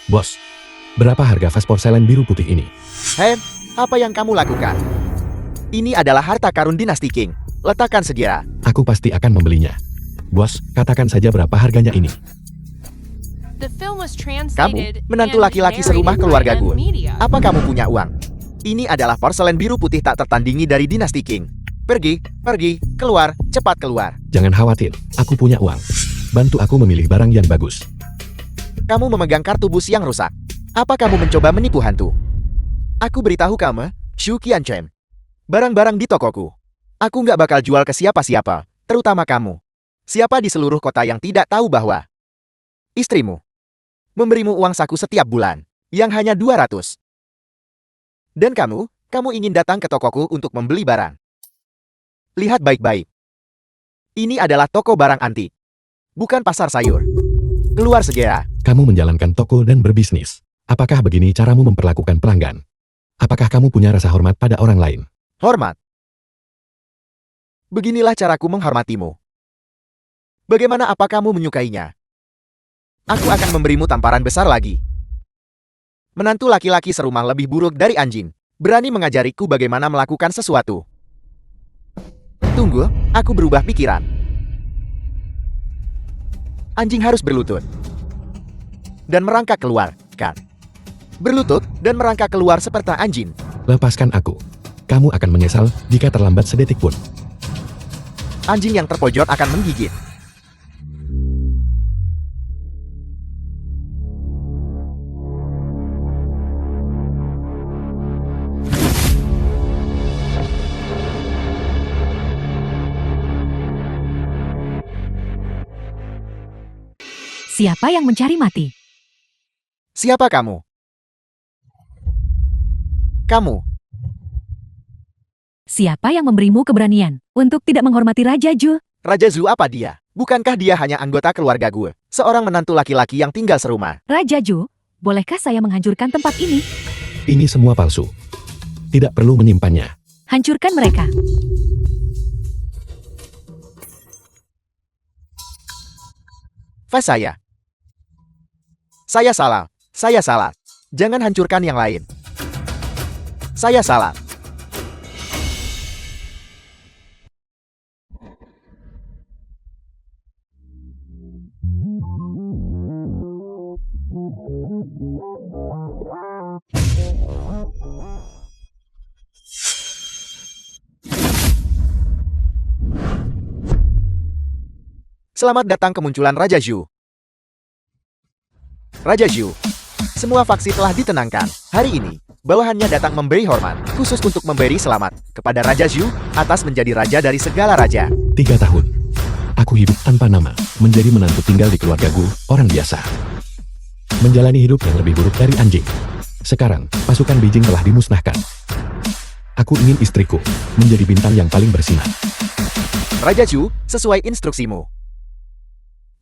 Bos, berapa harga vas porselen biru putih ini? Hei, apa yang kamu lakukan? Ini adalah harta karun dinasti Qing. Letakkan segera. Aku pasti akan membelinya. Bos, katakan saja berapa harganya ini. Kamu, menantu laki-laki serumah keluarga gue. Apa kamu punya uang? Ini adalah porselen biru putih tak tertandingi dari dinasti Qing. Pergi, keluar, cepat keluar. Jangan khawatir, aku punya uang. Bantu aku memilih barang yang bagus. Kamu memegang kartu bus yang rusak. Apa kamu mencoba menipu hantu? Aku beritahu kamu, Xu Qianchen. Barang-barang di tokoku. Aku nggak bakal jual ke siapa-siapa, terutama kamu. Siapa di seluruh kota yang tidak tahu bahwa istrimu memberimu uang saku setiap bulan, yang hanya 200. Dan kamu ingin datang ke tokoku untuk membeli barang. Lihat baik-baik. Ini adalah toko barang antik, bukan pasar sayur. Keluar segera. Kamu menjalankan toko dan berbisnis. Apakah begini caramu memperlakukan pelanggan? Apakah kamu punya rasa hormat pada orang lain? Hormat. Beginilah caraku menghormatimu. Bagaimana apa kamu menyukainya? Aku akan memberimu tamparan besar lagi. Menantu laki-laki serumah lebih buruk dari anjing. Berani mengajariku bagaimana melakukan sesuatu. Tunggu, aku berubah pikiran. Anjing harus berlutut dan merangkak keluar, kan? Berlutut dan merangkak keluar seperti anjing. Lepaskan aku. Kamu akan menyesal jika terlambat sedetik pun. Anjing yang terpojok akan menggigit. Siapa yang mencari mati? Siapa kamu? Kamu. Siapa yang memberimu keberanian untuk tidak menghormati Raja Zhu? Raja Zhu apa dia? Bukankah dia hanya anggota keluarga gue? Seorang menantu laki-laki yang tinggal serumah. Raja Zhu, bolehkah saya menghancurkan tempat ini? Ini semua palsu. Tidak perlu menyimpannya. Hancurkan mereka. Vas saya. Saya salah. Jangan hancurkan yang lain. Saya salah. Selamat datang kemunculan Raja Zhu. Raja Zhu. Semua faksi telah ditenangkan. Hari ini, bawahannya datang memberi hormat, khusus untuk memberi selamat kepada Raja Zhu atas menjadi raja dari segala raja. 3 tahun. Aku hidup tanpa nama, menjadi menantu tinggal di keluargaku, orang biasa. Menjalani hidup yang lebih buruk dari anjing. Sekarang, pasukan Beijing telah dimusnahkan. Aku ingin istriku menjadi bintang yang paling bersinar. Raja Zhu, sesuai instruksimu.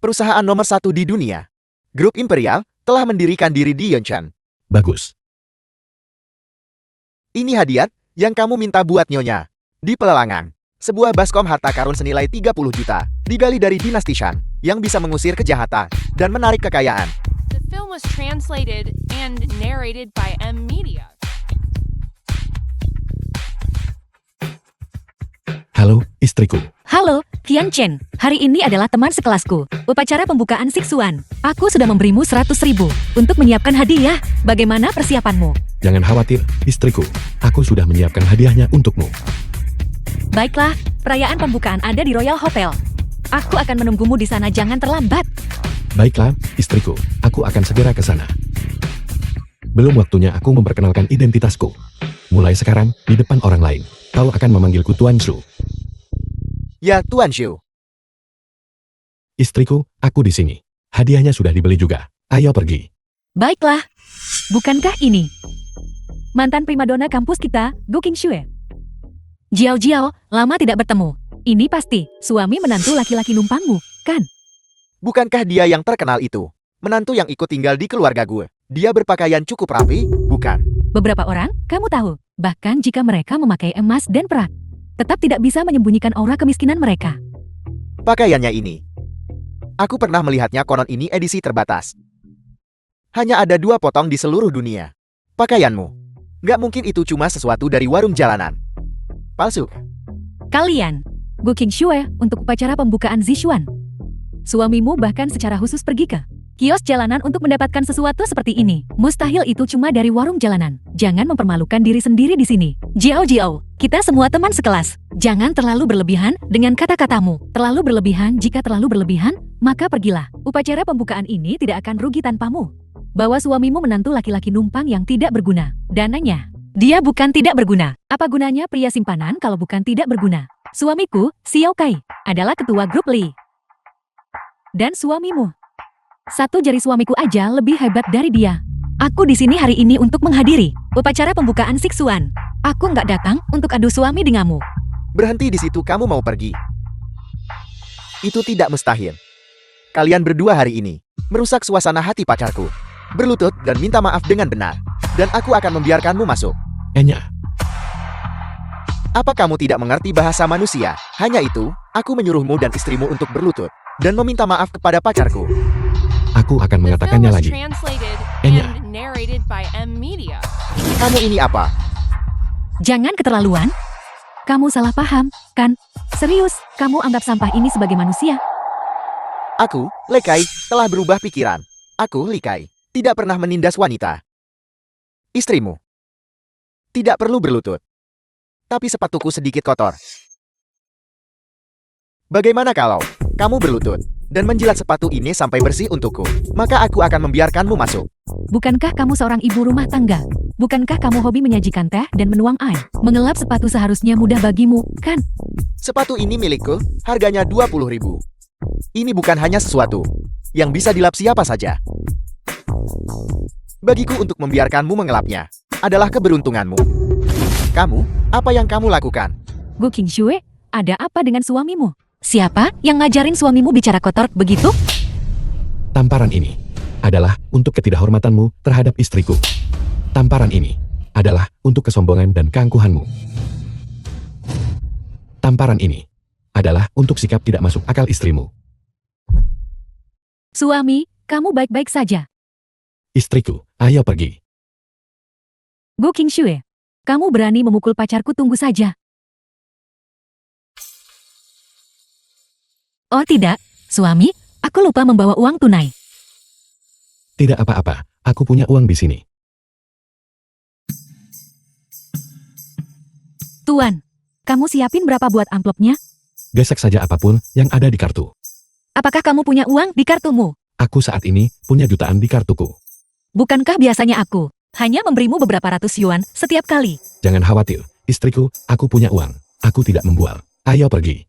Perusahaan nomor 1 di dunia, Grup Imperial, telah mendirikan diri di Yonshan. Bagus. Ini hadiah yang kamu minta buat nyonya. Di pelelangan, sebuah baskom harta karun senilai 30 juta, digali dari dinasti Shan, yang bisa mengusir kejahatan dan menarik kekayaan. The film was translated and narrated by M Media. Halo, istriku. Halo, Qianchen. Hari ini adalah teman sekelasku. Upacara pembukaan Siksuan. Aku sudah memberimu 100.000 untuk menyiapkan hadiah. Bagaimana persiapanmu? Jangan khawatir, istriku. Aku sudah menyiapkan hadiahnya untukmu. Baiklah, perayaan pembukaan ada di Royal Hotel. Aku akan menunggumu di sana, jangan terlambat. Baiklah, istriku. Aku akan segera ke sana. Belum waktunya aku memperkenalkan identitasku. Mulai sekarang, di depan orang lain, kau akan memanggilku Tuan Su. Ya, Tuan Shu. Istriku, aku di sini. Hadiahnya sudah dibeli juga. Ayo pergi. Baiklah. Bukankah ini mantan primadona kampus kita, Gu Qingxue? Jiao Jiao, lama tidak bertemu. Ini pasti suami menantu laki-laki numpangmu, kan? Bukankah dia yang terkenal itu? Menantu yang ikut tinggal di keluarga gue. Dia berpakaian cukup rapi, bukan? Beberapa orang, kamu tahu, bahkan jika mereka memakai emas dan perak. tetap tidak bisa menyembunyikan aura kemiskinan mereka. Pakaiannya ini. Aku pernah melihatnya, konon ini edisi terbatas. Hanya ada 2 potong di seluruh dunia. Pakaianmu. Nggak mungkin itu cuma sesuatu dari warung jalanan. Palsu. Kalian, Gu Qingxue untuk upacara pembukaan Zishuan. Suamimu bahkan secara khusus pergi ke kios jalanan untuk mendapatkan sesuatu seperti ini. Mustahil itu cuma dari warung jalanan. Jangan mempermalukan diri sendiri di sini. Jiao Jiao, kita semua teman sekelas. Jangan terlalu berlebihan dengan kata-katamu. Terlalu berlebihan, jika terlalu berlebihan, maka pergilah. Upacara pembukaan ini tidak akan rugi tanpamu. Bawa suamimu menantu laki-laki numpang yang tidak berguna. Dananya. Dia bukan tidak berguna. Apa gunanya pria simpanan kalau bukan tidak berguna? Suamiku, Xiao Kai, adalah ketua grup Li. Dan suamimu. Satu jari suamiku aja lebih hebat dari dia. Aku di sini hari ini untuk menghadiri upacara pembukaan Siksuan. Aku nggak datang untuk adu suami denganmu. Berhenti di situ, kamu mau pergi. Itu tidak mustahil. Kalian berdua hari ini merusak suasana hati pacarku. Berlutut dan minta maaf dengan benar. Dan aku akan membiarkanmu masuk. Enya, Apa kamu tidak mengerti bahasa manusia? Hanya itu, aku menyuruhmu dan istrimu untuk berlutut dan meminta maaf kepada pacarku. aku akan The film mengatakannya was lagi. translated Enya. and narrated by M Media. Kamu ini apa? Jangan keterlaluan. Kamu salah paham, kan? Serius, kamu anggap sampah ini sebagai manusia? Aku, Lekai, telah berubah pikiran. Aku, Likai, tidak pernah menindas wanita. Istrimu tidak perlu berlutut. Tapi sepatuku sedikit kotor. Bagaimana kalau kamu berlutut dan menjilat sepatu ini sampai bersih untukku? Maka aku akan membiarkanmu masuk. Bukankah kamu seorang ibu rumah tangga? Bukankah kamu hobi menyajikan teh dan menuang air? Mengelap sepatu seharusnya mudah bagimu, kan? Sepatu ini milikku, harganya 20.000. Ini bukan hanya sesuatu yang bisa dilap siapa saja. Bagiku untuk membiarkanmu mengelapnya adalah keberuntunganmu. Kamu, apa yang kamu lakukan? Gu Qingxue, ada apa dengan suamimu? Siapa yang ngajarin suamimu bicara kotor begitu? Tamparan ini adalah untuk ketidakhormatanmu terhadap istriku. Tamparan ini adalah untuk kesombongan dan keangkuhanmu. Tamparan ini adalah untuk sikap tidak masuk akal istrimu. Suami, kamu baik-baik saja. Istriku, ayo pergi. Gu Qingxue, kamu berani memukul pacarku, tunggu saja. Oh tidak, suami, aku lupa membawa uang tunai. Tidak apa-apa, aku punya uang di sini. Tuan, kamu siapin berapa buat amplopnya? Gesek saja apapun yang ada di kartu. Apakah kamu punya uang di kartumu? Aku saat ini punya jutaan di kartuku. Bukankah biasanya aku hanya memberimu beberapa ratus yuan setiap kali? Jangan khawatir, istriku, aku punya uang. Aku tidak membual. Ayo pergi.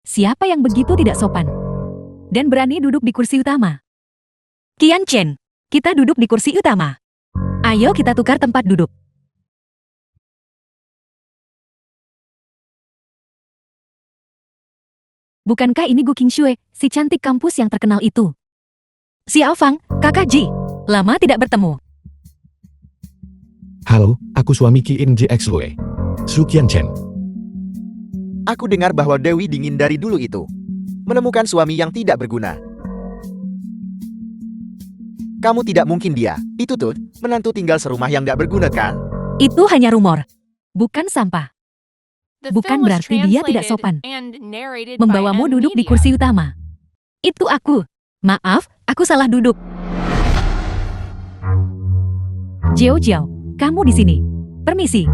Siapa yang begitu tidak sopan dan berani duduk di kursi utama? Qian Chen, kita duduk di kursi utama. Ayo kita tukar tempat duduk. Bukankah ini Gu Qingxue, si cantik kampus yang terkenal itu? Xiao Fang, kakak Ji, lama tidak bertemu. Halo, aku suami Qin JXue. Su Qian Chen. Aku dengar bahwa Dewi dingin dari dulu itu. Menemukan suami yang tidak berguna. Kamu tidak mungkin dia. Itu tuh, menantu tinggal serumah yang tidak berguna kan? Itu hanya rumor, bukan sampah. The Bukan film was berarti dia tidak sopan. translated and narrated by Membawamu M duduk di Media. kursi utama. Itu aku. Maaf, aku salah duduk. Jiao Jiao, kamu di sini. Permisi.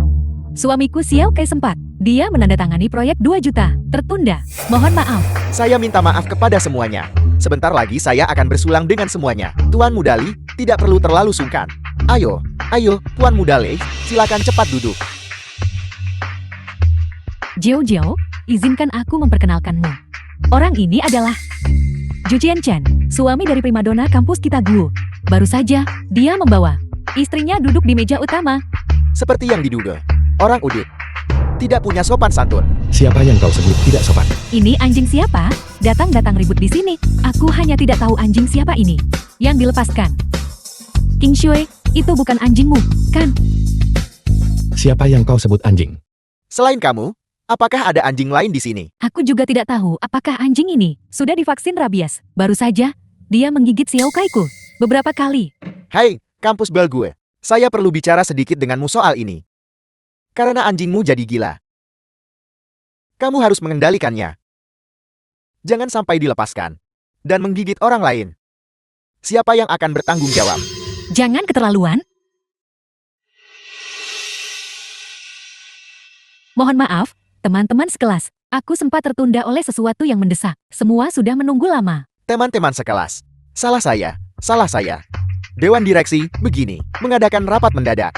Suamiku Xiao Kai sempat. Dia menandatangani proyek 2 juta. Tertunda. Mohon maaf. Saya minta maaf kepada semuanya. Sebentar lagi saya akan bersulang dengan semuanya. Tuan Mudali, tidak perlu terlalu sungkan. Ayo, Tuan Mudali, silakan cepat duduk. Jiao Jiao, izinkan aku memperkenalkanmu. Orang ini adalah Zhu Jianchen, suami dari primadona kampus kita Guo. Baru saja, dia membawa istrinya duduk di meja utama. Seperti yang diduga, orang udit tidak punya sopan santun. Siapa yang kau sebut tidak sopan? Ini anjing siapa? Datang-datang ribut di sini. Aku hanya tidak tahu anjing siapa ini yang dilepaskan. Qingxue, Itu bukan anjingmu, kan? Siapa yang kau sebut anjing? Selain kamu, apakah ada anjing lain di sini? Aku juga tidak tahu apakah anjing ini sudah divaksin rabies. Baru saja, dia menggigit Xiao Kaiku beberapa kali. Hai, kampus bel gue. Saya perlu bicara sedikit denganmu soal ini. Karena anjingmu jadi gila. Kamu harus mengendalikannya. Jangan sampai dilepaskan. Dan menggigit orang lain. Siapa yang akan bertanggung jawab? Jangan keterlaluan. Mohon maaf, teman-teman sekelas. Aku sempat tertunda oleh sesuatu yang mendesak. Semua sudah menunggu lama. Teman-teman sekelas. Salah saya. Dewan direksi, begini, mengadakan rapat mendadak.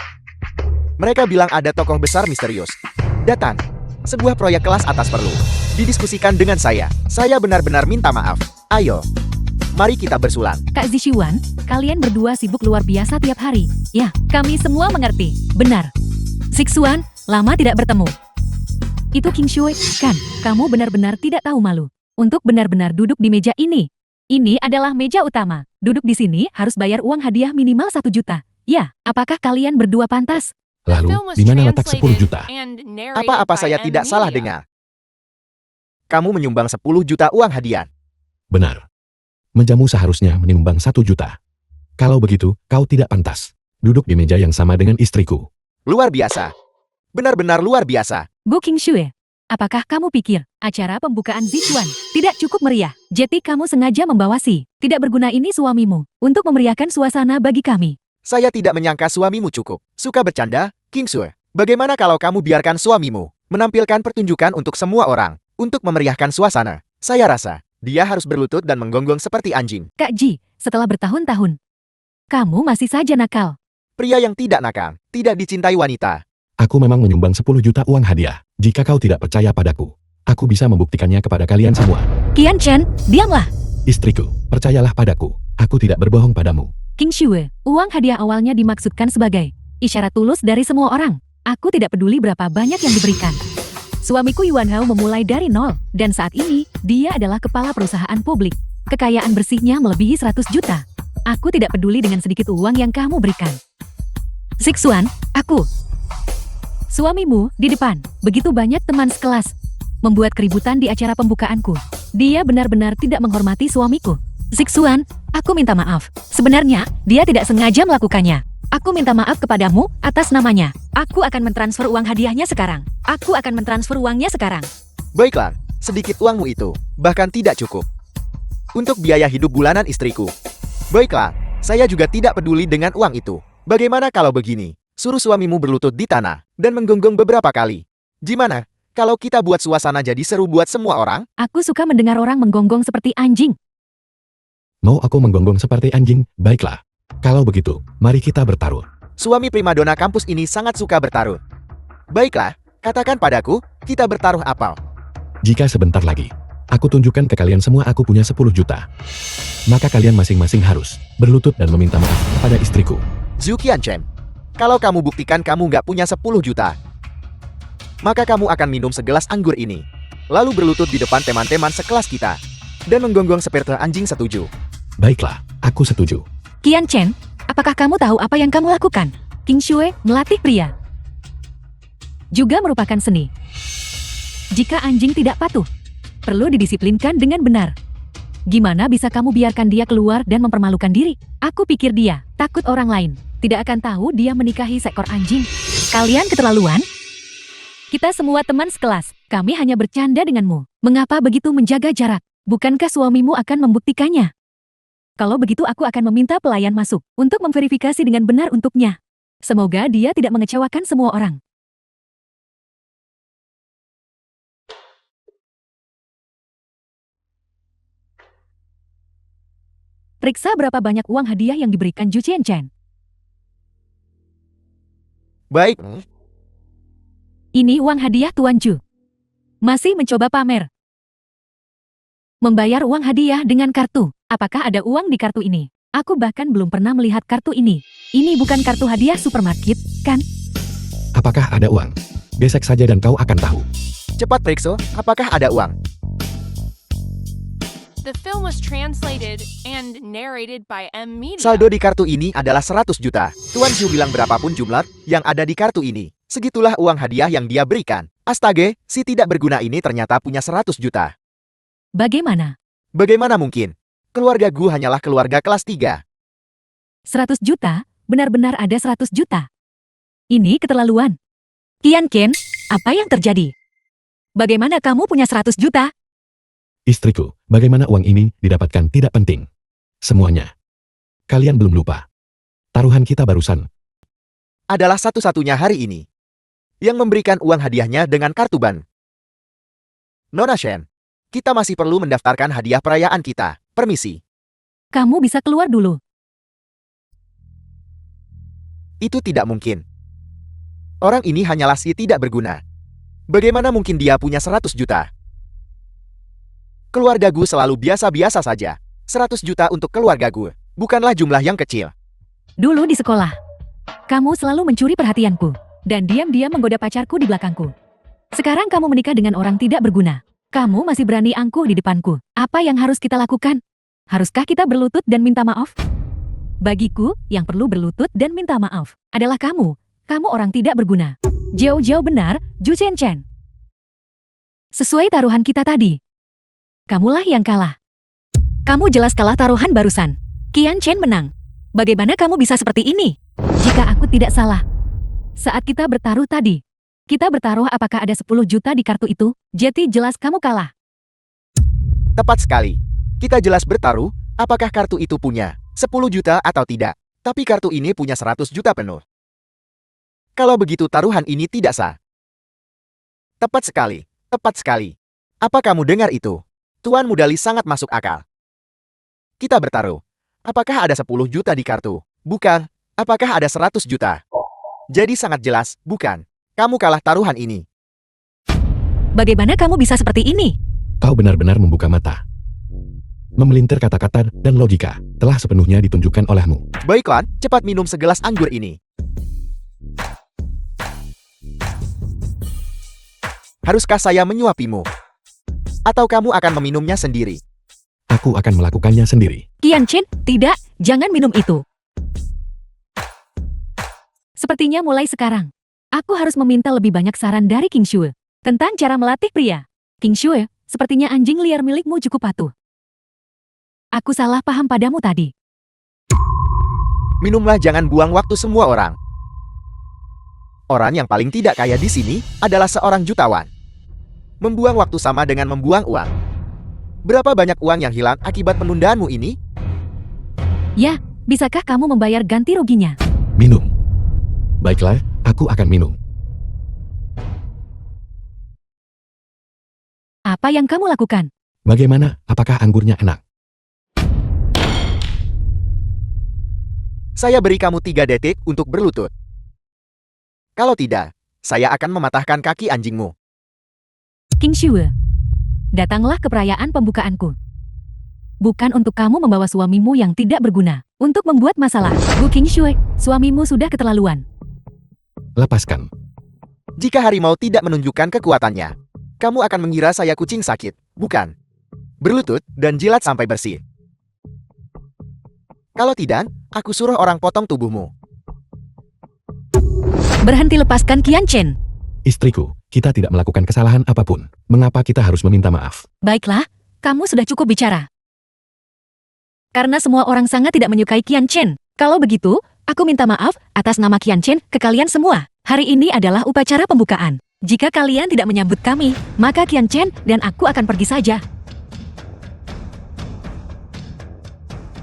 Mereka bilang ada tokoh besar misterius. Datang. Sebuah proyek kelas atas perlu didiskusikan dengan saya. Saya benar-benar minta maaf. Ayo, mari kita bersulang. Kak Zishuan, kalian berdua sibuk luar biasa tiap hari. Ya, kami semua mengerti. Benar. Sixuan, lama tidak bertemu. Itu King Shui, kan? Kamu benar-benar tidak tahu malu untuk benar-benar duduk di meja ini. Ini adalah meja utama. Duduk di sini harus bayar uang hadiah minimal 1 juta. Ya, apakah kalian berdua pantas? Lalu, di mana letak 10 juta? Apa-apa saya tidak salah dengar. Kamu menyumbang 10 juta uang hadiah. Benar. Menjamu seharusnya menyumbang 1 juta. Kalau begitu, kau tidak pantas duduk di meja yang sama dengan istriku. Luar biasa. Benar-benar luar biasa. Bu King Shui, apakah kamu pikir acara pembukaan Zishuan tidak cukup meriah? Jadi kamu sengaja membawa si tidak berguna ini suamimu untuk memeriahkan suasana bagi kami. Saya tidak menyangka suamimu cukup suka bercanda, King Sue. Bagaimana kalau kamu biarkan suamimu menampilkan pertunjukan untuk semua orang untuk memeriahkan suasana? Saya rasa dia harus berlutut dan menggonggong seperti anjing. Kak Ji, setelah bertahun-tahun, kamu masih saja nakal. Pria yang tidak nakal, tidak dicintai wanita. Aku memang menyumbang 10 juta uang hadiah. Jika kau tidak percaya padaku, aku bisa membuktikannya kepada kalian semua. Qian Chen, diamlah. Istriku, percayalah padaku. Aku tidak berbohong padamu. King Shui, uang hadiah awalnya dimaksudkan sebagai isyarat tulus dari semua orang. Aku tidak peduli berapa banyak yang diberikan. Suamiku Yuan Hao memulai dari nol, dan saat ini, dia adalah kepala perusahaan publik. Kekayaan bersihnya melebihi 100 juta. Aku tidak peduli dengan sedikit uang yang kamu berikan. Sixuan, aku. Suamimu di depan, begitu banyak teman sekelas. Membuat keributan di acara pembukaanku. Dia benar-benar tidak menghormati suamiku. Sixuan, aku minta maaf. Sebenarnya, dia tidak sengaja melakukannya. Aku minta maaf kepadamu atas namanya. Aku akan mentransfer uang hadiahnya sekarang. Aku akan mentransfer uangnya sekarang. Baiklah, sedikit uangmu itu, bahkan tidak cukup untuk biaya hidup bulanan istriku. Baiklah, saya juga tidak peduli dengan uang itu. Bagaimana kalau begini? Suruh suamimu berlutut di tanah dan menggonggong beberapa kali. Gimana kalau kita buat suasana jadi seru buat semua orang? Aku suka mendengar orang menggonggong seperti anjing. Mau aku menggonggong seperti anjing? Baiklah. Kalau begitu, mari kita bertaruh. Suami primadona kampus ini sangat suka bertaruh. Baiklah, katakan padaku, kita bertaruh apa? Jika sebentar lagi, aku tunjukkan ke kalian semua aku punya 10 juta. Maka kalian masing-masing harus berlutut dan meminta maaf kepada istriku. Zhu Qianchen, kalau kamu buktikan kamu nggak punya 10 juta, maka kamu akan minum segelas anggur ini, lalu berlutut di depan teman-teman sekelas kita, dan menggonggong seperti anjing. Setuju? Baiklah, aku setuju. Qian Chen, apakah kamu tahu apa yang kamu lakukan? King Shui melatih pria juga merupakan seni. Jika anjing tidak patuh, perlu didisiplinkan dengan benar. Gimana bisa kamu biarkan dia keluar dan mempermalukan diri? Aku pikir dia takut orang lain tidak akan tahu dia menikahi seekor anjing. Kalian keterlaluan? Kita semua teman sekelas, kami hanya bercanda denganmu. Mengapa begitu menjaga jarak? Bukankah suamimu akan membuktikannya? Kalau begitu aku akan meminta pelayan masuk untuk memverifikasi dengan benar untuknya. Semoga dia tidak mengecewakan semua orang. Periksa berapa banyak uang hadiah yang diberikan Zhu Qianchen. Baik. Ini uang hadiah Tuan Zhu. Masih mencoba pamer. Membayar uang hadiah dengan kartu. Apakah ada uang di kartu ini? Aku bahkan belum pernah melihat kartu ini. Ini bukan kartu hadiah supermarket, kan? Apakah ada uang? Gesek saja dan kau akan tahu. Cepat periksa, apakah ada uang? The film was translated and narrated by M Media. Saldo di kartu ini adalah 100 juta. Tuan Shu bilang berapapun jumlah yang ada di kartu ini. Segitulah uang hadiah yang dia berikan. Astaga, si tidak berguna ini ternyata punya 100 juta. Bagaimana? Bagaimana mungkin? Keluarga Gu hanyalah keluarga kelas 3. 100 juta? Benar-benar ada 100 juta? Ini keterlaluan. Qian Chen, apa yang terjadi? Bagaimana kamu punya 100 juta? Istriku, bagaimana uang ini didapatkan tidak penting. Semuanya. Kalian belum lupa. Taruhan kita barusan. Adalah satu-satunya hari ini yang memberikan uang hadiahnya dengan kartu ban. Nona Shen, kita masih perlu mendaftarkan hadiah perayaan kita. Permisi. Kamu bisa keluar dulu. Itu tidak mungkin. Orang ini hanyalah si tidak berguna. Bagaimana mungkin dia punya 100 juta? Keluarga Gu selalu biasa-biasa saja. 100 juta untuk keluarga Gu bukanlah jumlah yang kecil. Dulu di sekolah, kamu selalu mencuri perhatianku dan diam-diam menggoda pacarku di belakangku. Sekarang kamu menikah dengan orang tidak berguna. Kamu masih berani angkuh di depanku. Apa yang harus kita lakukan? Haruskah kita berlutut dan minta maaf? Bagiku, yang perlu berlutut dan minta maaf adalah kamu. Kamu orang tidak berguna. Jauh-jauh benar, Ju Chen Chen. Sesuai taruhan kita tadi. Kamulah yang kalah. Kamu jelas kalah taruhan barusan. Qian Chen menang. Bagaimana kamu bisa seperti ini? Jika aku tidak salah, saat kita bertaruh tadi, kita bertaruh apakah ada 10 juta di kartu itu? Jadi jelas kamu kalah. Tepat sekali. Kita jelas bertaruh, apakah kartu itu punya 10 juta atau tidak. Tapi kartu ini punya 100 juta penuh. Kalau begitu taruhan ini tidak sah. Tepat sekali, tepat sekali. Apa kamu dengar itu? Tuan Mudali sangat masuk akal. Kita bertaruh. Apakah ada 10 juta di kartu? Bukan. Apakah ada 100 juta? Jadi sangat jelas, bukan. Kamu kalah taruhan ini. Bagaimana kamu bisa seperti ini? Kau benar-benar membuka mata. Memelintir kata-kata dan logika telah sepenuhnya ditunjukkan olehmu. Baiklah, cepat minum segelas anggur ini. Haruskah saya menyuapimu? Atau kamu akan meminumnya sendiri? Aku akan melakukannya sendiri. Qian Chen, tidak, jangan minum itu. Sepertinya mulai sekarang, aku harus meminta lebih banyak saran dari King Shui tentang cara melatih pria. King Shui, sepertinya anjing liar milikmu cukup patuh. Aku salah paham padamu tadi. Minumlah, jangan buang waktu semua orang. Orang yang paling tidak kaya di sini adalah seorang jutawan. Membuang waktu sama dengan membuang uang. Berapa banyak uang yang hilang akibat penundaanmu ini? Ya, bisakah kamu membayar ganti ruginya? Minum. Baiklah, aku akan minum. Apa yang kamu lakukan? Bagaimana? Apakah anggurnya enak? Saya beri kamu 3 detik untuk berlutut. Kalau tidak, saya akan mematahkan kaki anjingmu. King Shui, datanglah ke perayaan pembukaanku. Bukan untuk kamu membawa suamimu yang tidak berguna untuk membuat masalah. Bu King Shui, suamimu sudah keterlaluan. Lepaskan. Jika harimau tidak menunjukkan kekuatannya, kamu akan mengira saya kucing sakit, bukan? Berlutut dan jilat sampai bersih. Kalau tidak, aku suruh orang potong tubuhmu. Berhenti, lepaskan Qian Chen. Istriku, kita tidak melakukan kesalahan apapun. Mengapa kita harus meminta maaf? Baiklah, kamu sudah cukup bicara. Karena semua orang sangat tidak menyukai Qian Chen. Kalau begitu, aku minta maaf atas nama Qian Chen ke kalian semua. Hari ini adalah upacara pembukaan. Jika kalian tidak menyambut kami, maka Qian Chen dan aku akan pergi saja.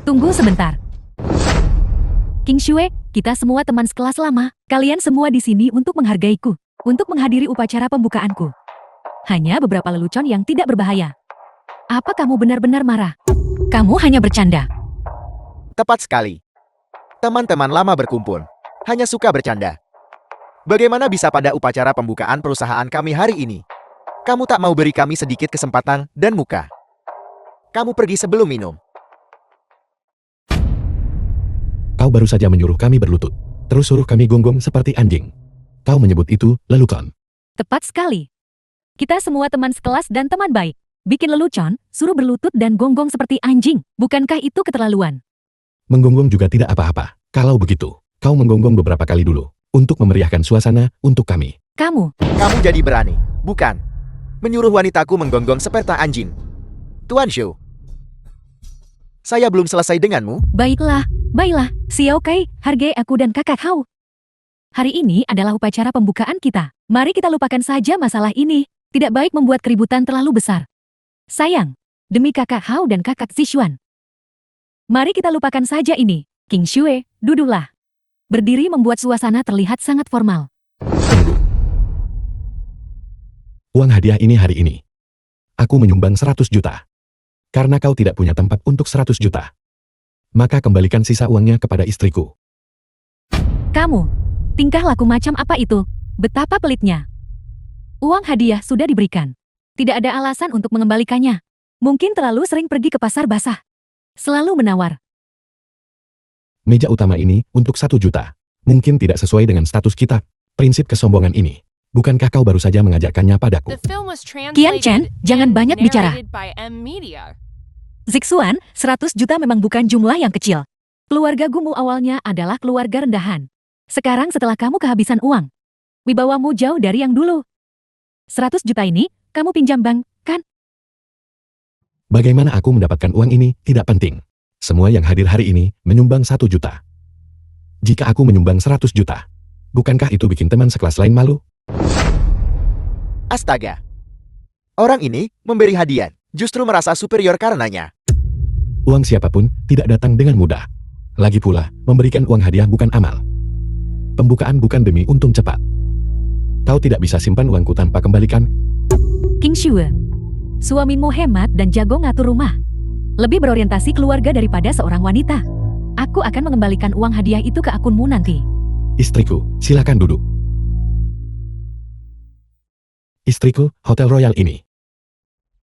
Tunggu sebentar. King Shui, kita semua teman sekelas lama. Kalian semua di sini untuk menghargaiku, untuk menghadiri upacara pembukaanku. Hanya beberapa lelucon yang tidak berbahaya. Apa kamu benar-benar marah? Kamu hanya bercanda. Tepat sekali. Teman-teman lama berkumpul. Hanya suka bercanda. Bagaimana bisa pada upacara pembukaan perusahaan kami hari ini? Kamu tak mau beri kami sedikit kesempatan dan muka. Kamu pergi sebelum minum. Kau baru saja menyuruh kami berlutut. Terus suruh kami gonggong seperti anjing. Kau menyebut itu lelucon. Tepat sekali. Kita semua teman sekelas dan teman baik. Bikin lelucon, suruh berlutut dan gonggong seperti anjing. Bukankah itu keterlaluan? Menggonggong juga tidak apa-apa. Kalau begitu, kau menggonggong beberapa kali dulu, untuk memeriahkan suasana untuk kami. Kamu, Kamu jadi berani, bukan? Menyuruh wanitaku menggonggong seperti anjing. Tuan Shu, saya belum selesai denganmu. baiklah. Xiao Kai, hargai aku dan kakak Hao. Hari ini adalah upacara pembukaan kita. Mari kita lupakan saja masalah ini. Tidak baik membuat keributan terlalu besar. Sayang, demi kakak Hao dan kakak Sichuan. Mari kita lupakan saja ini. King Shue, duduklah. Berdiri membuat suasana terlihat sangat formal. Tunggu. Uang hadiah ini hari ini. Aku menyumbang 100 juta. Karena kau tidak punya tempat untuk 100 juta. Maka kembalikan sisa uangnya kepada istriku. Kamu, tingkah laku macam apa itu? Betapa pelitnya. Uang hadiah sudah diberikan. Tidak ada alasan untuk mengembalikannya. Mungkin terlalu sering pergi ke pasar basah. Selalu menawar. Meja utama ini untuk 1 juta. Mungkin tidak sesuai dengan status kita. Prinsip kesombongan ini. Bukankah kau baru saja mengajarkannya padaku? The film was Kian Chen, translated jangan and banyak bicara. narrated by M Media. Zixuan, 100 juta memang bukan jumlah yang kecil. Keluarga Gumu awalnya adalah keluarga rendahan. Sekarang setelah kamu kehabisan uang, wibawamu jauh dari yang dulu. 100 juta ini, kamu pinjam bank, kan? Bagaimana aku mendapatkan uang ini tidak penting. Semua yang hadir hari ini menyumbang 1 juta. Jika aku menyumbang 100 juta, bukankah itu bikin teman sekelas lain malu? Astaga. Orang ini memberi hadiah, justru merasa superior karenanya. Uang siapapun tidak datang dengan mudah. Lagi pula, memberikan uang hadiah bukan amal. Pembukaan bukan demi untung cepat. Kau tidak bisa simpan uangku tanpa kembalikan. King Shue, suamimu hemat dan jago ngatur rumah. Lebih berorientasi keluarga daripada seorang wanita. Aku akan mengembalikan uang hadiah itu ke akunmu nanti. Istriku, silakan duduk. Istriku, Hotel Royal ini.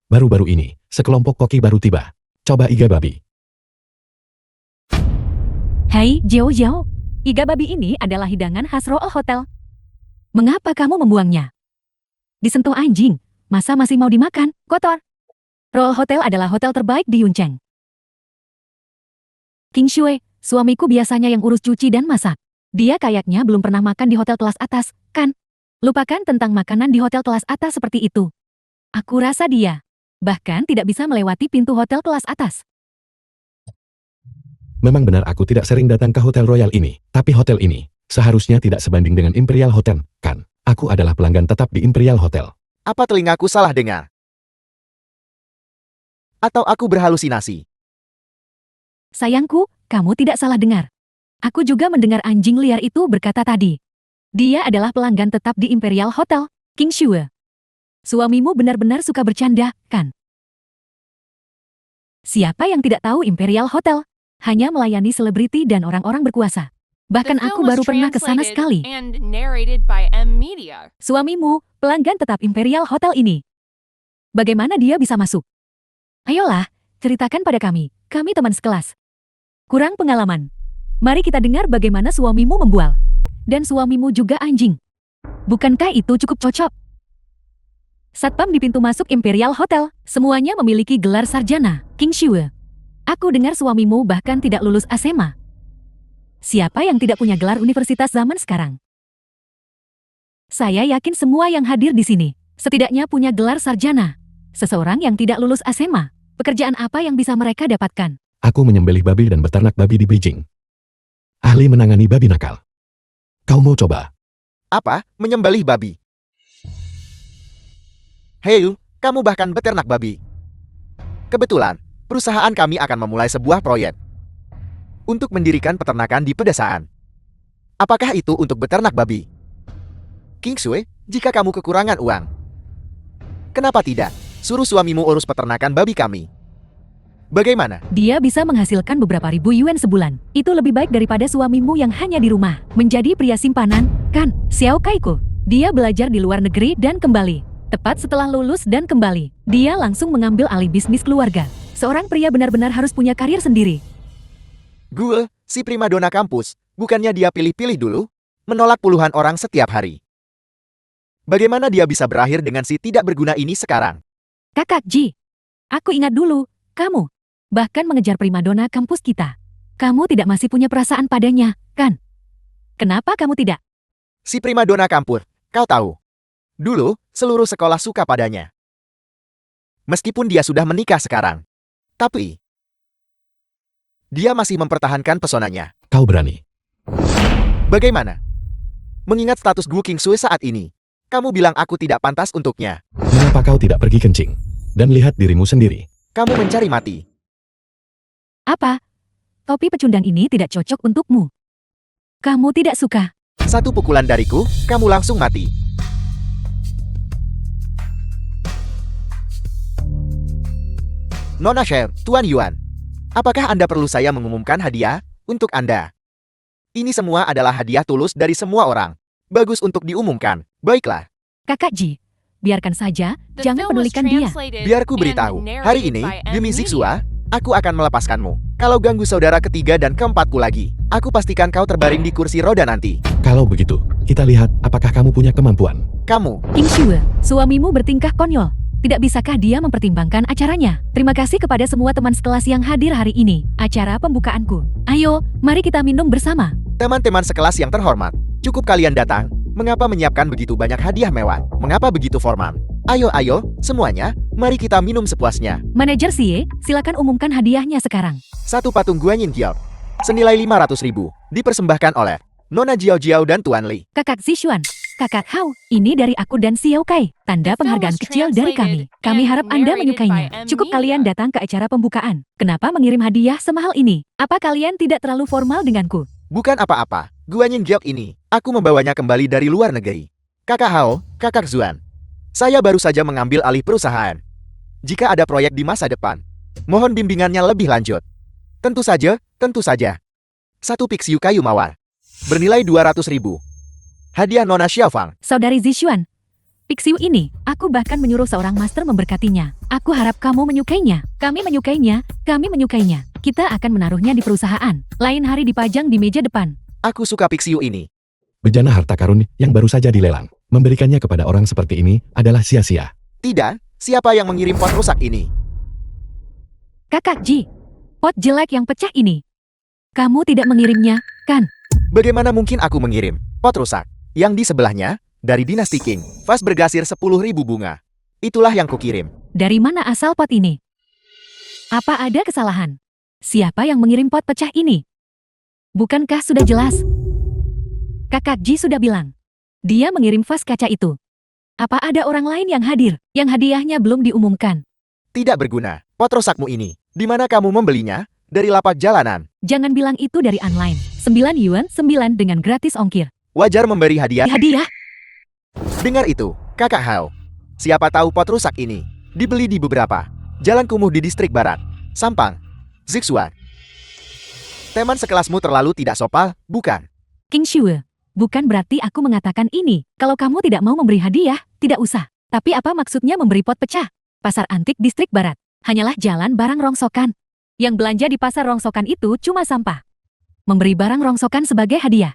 Baru-baru ini, sekelompok koki baru tiba. Coba iga babi. Hai, Jiao Jiao. Iga babi ini adalah hidangan khas Royal Hotel. Mengapa kamu membuangnya? Disentuh anjing, masa masih mau dimakan? Kotor. Royal Hotel adalah hotel terbaik di Yuncheng. King Shue, suamiku biasanya yang urus cuci dan masak. Dia kayaknya belum pernah makan di hotel kelas atas, kan? Lupakan tentang makanan di hotel kelas atas seperti itu. Aku rasa dia bahkan tidak bisa melewati pintu hotel kelas atas. Memang benar aku tidak sering datang ke Hotel Royal ini, tapi hotel ini seharusnya tidak sebanding dengan Imperial Hotel, kan? Aku adalah pelanggan tetap di Imperial Hotel. Apa telingaku salah dengar? Atau aku berhalusinasi? Sayangku, kamu tidak salah dengar. Aku juga mendengar anjing liar itu berkata tadi. Dia adalah pelanggan tetap di Imperial Hotel, King Shue. Suamimu benar-benar suka bercanda, kan? Siapa yang tidak tahu Imperial Hotel? Hanya melayani selebriti dan orang-orang berkuasa. Bahkan The aku film was baru pernah ke sana translated sekali. and narrated by M Media. Suamimu, pelanggan tetap Imperial Hotel ini. Bagaimana dia bisa masuk? Ayolah, ceritakan pada kami teman sekelas. Kurang pengalaman. Mari kita dengar bagaimana suamimu membual. Dan suamimu juga anjing. Bukankah itu cukup cocok? Satpam di pintu masuk Imperial Hotel, semuanya memiliki gelar sarjana, King Shue. Aku dengar suamimu bahkan tidak lulus SMA. Siapa yang tidak punya gelar universitas zaman sekarang? Saya yakin semua yang hadir di sini, setidaknya punya gelar sarjana. Seseorang yang tidak lulus SMA, pekerjaan apa yang bisa mereka dapatkan? Aku menyembelih babi dan beternak babi di Beijing. Ahli menangani babi nakal. Kau mau coba? Apa? Menyembelih babi? Hei, kamu bahkan beternak babi. Kebetulan, perusahaan kami akan memulai sebuah proyek untuk mendirikan peternakan di pedesaan. Apakah itu untuk beternak babi? King Shue, jika kamu kekurangan uang, kenapa tidak suruh suamimu urus peternakan babi kami? Bagaimana? Dia bisa menghasilkan beberapa ribu yuan sebulan. Itu lebih baik daripada suamimu yang hanya di rumah, menjadi pria simpanan, kan? Xiao Kaiku. Dia belajar di luar negeri dan kembali. Tepat setelah lulus dan kembali, dia langsung mengambil alih bisnis keluarga. Seorang pria benar-benar harus punya karir sendiri. Gue, si primadona kampus, bukannya dia pilih-pilih dulu? Menolak puluhan orang setiap hari. Bagaimana dia bisa berakhir dengan si tidak berguna ini sekarang? Kakak Ji, Aku ingat dulu, kamu bahkan mengejar primadona kampus kita. Kamu tidak masih punya perasaan padanya, kan? Kenapa kamu tidak? Si primadona kampus, kau tahu. Dulu, seluruh sekolah suka padanya. Meskipun dia sudah menikah sekarang. Tapi, dia masih mempertahankan pesonanya. Kau berani. Bagaimana? Mengingat status Gu Qingsui saat ini, kamu bilang aku tidak pantas untuknya. Mengapa kau tidak pergi kencing? Dan lihat dirimu sendiri. Kamu mencari mati. Apa? Topi pecundang ini tidak cocok untukmu. Kamu tidak suka. Satu pukulan dariku, kamu langsung mati. Nona Cher, Tuan Yuan. Apakah Anda perlu saya mengumumkan hadiah untuk Anda? Ini semua adalah hadiah tulus dari semua orang. Bagus untuk diumumkan. Baiklah, Kakak Ji, biarkan saja, The jangan film was pedulikan dia. translated biar ku and beritahu. narrated Hari ini, by demi M. Zixua, aku akan melepaskanmu. Kalau ganggu saudara ketiga dan keempatku lagi, aku pastikan kau terbaring di kursi roda nanti. Kalau begitu, kita lihat apakah kamu punya kemampuan. Kamu, King Shue, suamimu bertingkah konyol. Tidak bisakah dia mempertimbangkan acaranya? Terima kasih kepada semua teman sekelas yang hadir hari ini. Acara pembukaanku. Ayo, mari kita minum bersama. teman-teman sekelas yang terhormat, cukup kalian datang. Mengapa menyiapkan begitu banyak hadiah mewah? Mengapa begitu formal? Ayo, semuanya, mari kita minum sepuasnya. Manajer Sie, silakan umumkan hadiahnya sekarang. Satu patung Guanyin Giok, senilai 500.000, dipersembahkan oleh Nona Jiao Jiao dan Tuan Li. Kakak Zixuan, Kakak Hao, ini dari aku dan Xiao Kai. Tanda penghargaan kecil dari kami. Kami harap Anda menyukainya. Cukup kalian datang ke acara pembukaan. Kenapa mengirim hadiah semahal ini? Apa kalian tidak terlalu formal denganku? Bukan apa-apa, Guanyin Giok ini, aku membawanya kembali dari luar negeri. Kakak Hao, Kakak Zuan, saya baru saja mengambil alih perusahaan. Jika ada proyek di masa depan, mohon bimbingannya lebih lanjut. Tentu saja. Satu piksiu kayu mawar, bernilai 200.000. Hadiah Nona Xiaofang. Saudari Zixuan, Pixiu ini, aku bahkan menyuruh seorang master memberkatinya. Aku harap kamu menyukainya. Kami menyukainya. Kita akan menaruhnya di perusahaan. Lain hari dipajang di meja depan. Aku suka piksiu ini. Bejana harta karun yang baru saja dilelang. Memberikannya kepada orang seperti ini adalah sia-sia. Tidak, siapa yang mengirim pot rusak ini? Kakak Ji, pot jelek yang pecah ini. Kamu tidak mengirimnya, kan? Bagaimana mungkin aku mengirim pot rusak? Yang di sebelahnya, dari dinasti Qing, vas bergasir 10.000 bunga. Itulah yang kukirim. Dari mana asal pot ini? Apa ada kesalahan? Siapa yang mengirim pot pecah ini? Bukankah sudah jelas? Kakak Ji sudah bilang. Dia mengirim vas kaca itu. Apa ada orang lain yang hadir, yang hadiahnya belum diumumkan? Tidak berguna. Pot rusakmu ini, di mana kamu membelinya? Dari lapak jalanan. Jangan bilang itu dari online. 9 yuan 9 dengan gratis ongkir. Wajar memberi hadiah. Hadiah? Dengar itu, Kakak Hao. Siapa tahu pot rusak ini dibeli di beberapa jalan kumuh di distrik barat. Sampang, Zixuan. Teman sekelasmu terlalu tidak sopan, bukan? King Shue, bukan berarti aku mengatakan ini. Kalau kamu tidak mau memberi hadiah, tidak usah. Tapi apa maksudnya memberi pot pecah? Pasar antik distrik barat. Hanyalah jalan barang rongsokan. Yang belanja di pasar rongsokan itu cuma sampah. Memberi barang rongsokan sebagai hadiah.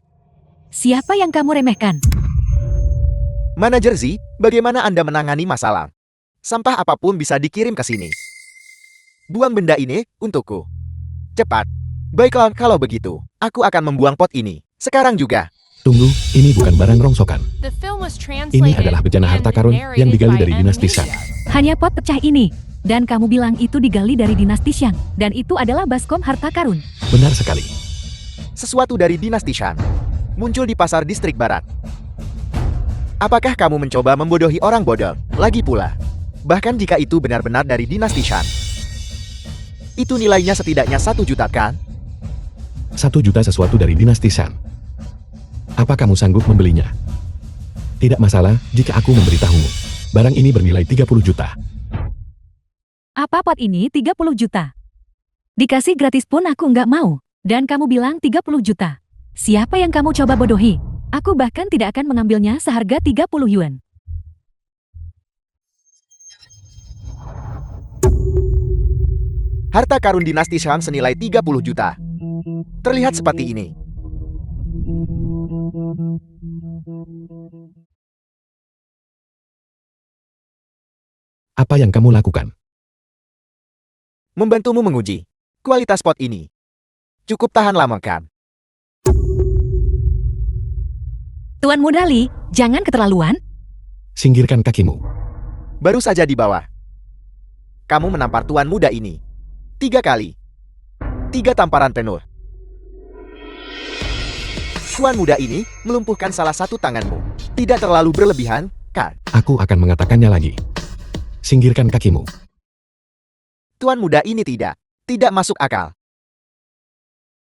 Siapa yang kamu remehkan? Manajer Z, bagaimana Anda menangani masalah? Sampah apapun bisa dikirim ke sini. Buang benda ini untukku. Cepat. Baiklah, kalau begitu, aku akan membuang pot ini. Sekarang juga. Tunggu, ini bukan barang rongsokan. The film was Ini translated adalah bejana harta and karun yang narrated digali by dari M. dinasti Shang. Media. Hanya pot pecah ini. Dan kamu bilang itu digali dari dinasti Shang. Dan itu adalah baskom harta karun. Benar sekali. Sesuatu dari dinasti Shan muncul di pasar distrik barat. Apakah kamu mencoba membodohi orang bodoh? Lagi pula, bahkan jika itu benar-benar dari dinasti Shan, itu nilainya setidaknya 1 juta kan? 1 juta sesuatu dari dinasti Shang. Apa kamu sanggup membelinya? Tidak masalah jika aku memberitahumu. Barang ini bernilai 30 juta. Apa pot ini 30 juta? Dikasih gratis pun aku nggak mau. Dan kamu bilang 30 juta. Siapa yang kamu coba bodohi? Aku bahkan tidak akan mengambilnya seharga 30 yuan. Harta karun dinasti Shang senilai 30 juta. Terlihat seperti ini. Apa yang kamu lakukan? Membantumu menguji kualitas pot ini. Cukup tahan lama kan? Tuan Muda Li, jangan keterlaluan. Singgirkan kakimu. Baru saja di bawah. Kamu menampar Tuan Muda ini 3 kali. 3 tamparan penuh. Tuan Muda ini melumpuhkan salah satu tanganmu. Tidak terlalu berlebihan, kan? Aku akan mengatakannya lagi. Singgirkan kakimu. Tuan Muda ini tidak masuk akal.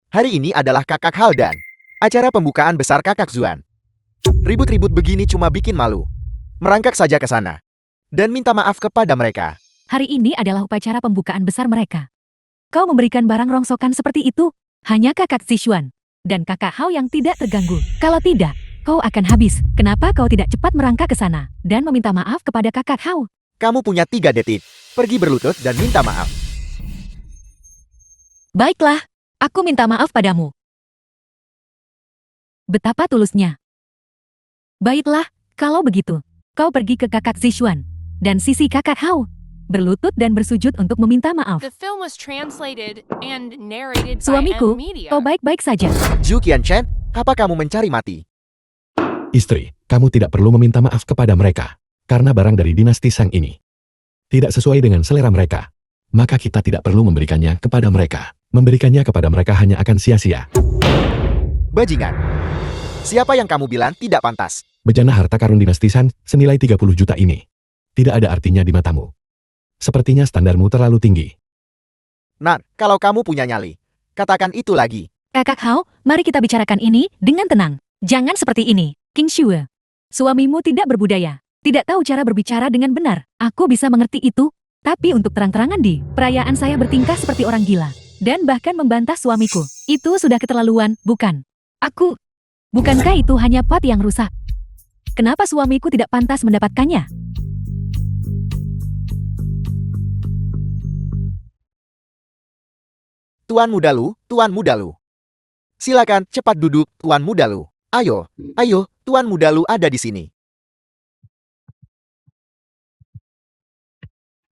Hari ini adalah Kakak Hal dan acara pembukaan besar Kakak Zuan. Ribut-ribut begini cuma bikin malu. Merangkak saja ke sana dan minta maaf kepada mereka. Hari ini adalah upacara pembukaan besar mereka. Kau memberikan barang rongsokan seperti itu hanya kakak Sichuan dan kakak Hao yang tidak terganggu. Kalau tidak, kau akan habis. Kenapa kau tidak cepat merangkak ke sana dan meminta maaf kepada kakak Hao? Kamu punya 3 detik. Pergi berlutut dan minta maaf. Baiklah, aku minta maaf padamu. Betapa tulusnya. Baiklah, kalau begitu, kau pergi ke kakak Sichuan dan sisi kakak Hao. Berlutut dan bersujud untuk meminta maaf. The film was translated and narrated by Suamiku, M Media. kau baik-baik saja. Zhu Qianchen, apa kamu mencari mati? Istri, kamu tidak perlu meminta maaf kepada mereka. Karena barang dari dinasti Sang ini tidak sesuai dengan selera mereka. Maka kita tidak perlu memberikannya kepada mereka. Memberikannya kepada mereka hanya akan sia-sia. Bajingan. Siapa yang kamu bilang tidak pantas? Bejana harta karun dinasti San senilai 30 juta ini tidak ada artinya di matamu. Sepertinya standarmu terlalu tinggi. Nah, kalau kamu punya nyali, katakan itu lagi. Kakak Hao, mari kita bicarakan ini dengan tenang. Jangan seperti ini, King Shue. Suamimu tidak berbudaya, tidak tahu cara berbicara dengan benar. Aku bisa mengerti itu, tapi untuk terang-terangan di perayaan saya bertingkah seperti orang gila. Dan bahkan membantah suamiku. Itu sudah keterlaluan, bukan? Bukankah itu hanya pot yang rusak? Kenapa suamiku tidak pantas mendapatkannya? Tuan Muda Lu, Tuan Muda Lu. Silakan cepat duduk, Tuan Muda Lu. Ayo, Tuan Muda Lu ada di sini.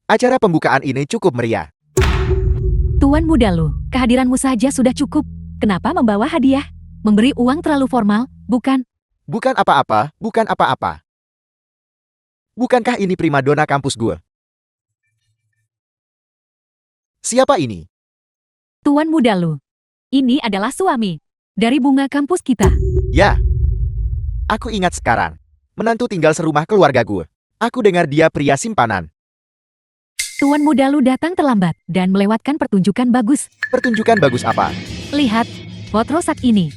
Acara pembukaan ini cukup meriah. Tuan Muda Lu, kehadiranmu saja sudah cukup. Kenapa membawa hadiah? Memberi uang terlalu formal, bukan? Bukan apa-apa, bukan apa-apa. Bukankah ini primadona kampus gue? Siapa ini? Tuan Muda Lu, ini adalah suami dari bunga kampus kita. Ya. Aku ingat sekarang. Menantu tinggal serumah keluarga gue. Aku dengar dia pria simpanan. Tuan Muda Lu datang terlambat dan melewatkan pertunjukan bagus. Pertunjukan bagus apa? Lihat, pot rusak ini.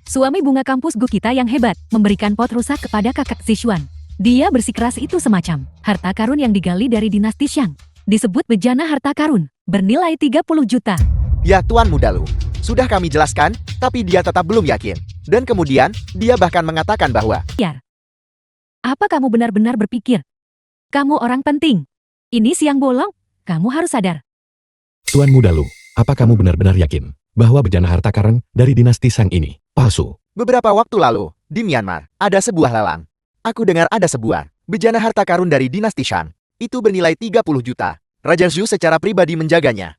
Suami bunga kampus gu kita yang hebat memberikan pot rusak kepada kakak Sichuan. Dia bersikeras itu semacam harta karun yang digali dari dinasti Shang. Disebut bejana harta karun, bernilai 30 juta. Ya Tuan Muda Lu, sudah kami jelaskan, tapi dia tetap belum yakin. Dan kemudian, dia bahkan mengatakan bahwa Apa kamu benar-benar berpikir? Kamu orang penting. Ini siang bolong, kamu harus sadar. Tuan Muda Lu, apa kamu benar-benar yakin bahwa bejana harta karun dari dinasti Sang ini palsu? beberapa waktu lalu, di Myanmar, ada sebuah lelang. Aku dengar ada sebuah bejana harta karun dari dinasti Shang. Itu bernilai 30 juta. Raja Zhu secara pribadi menjaganya.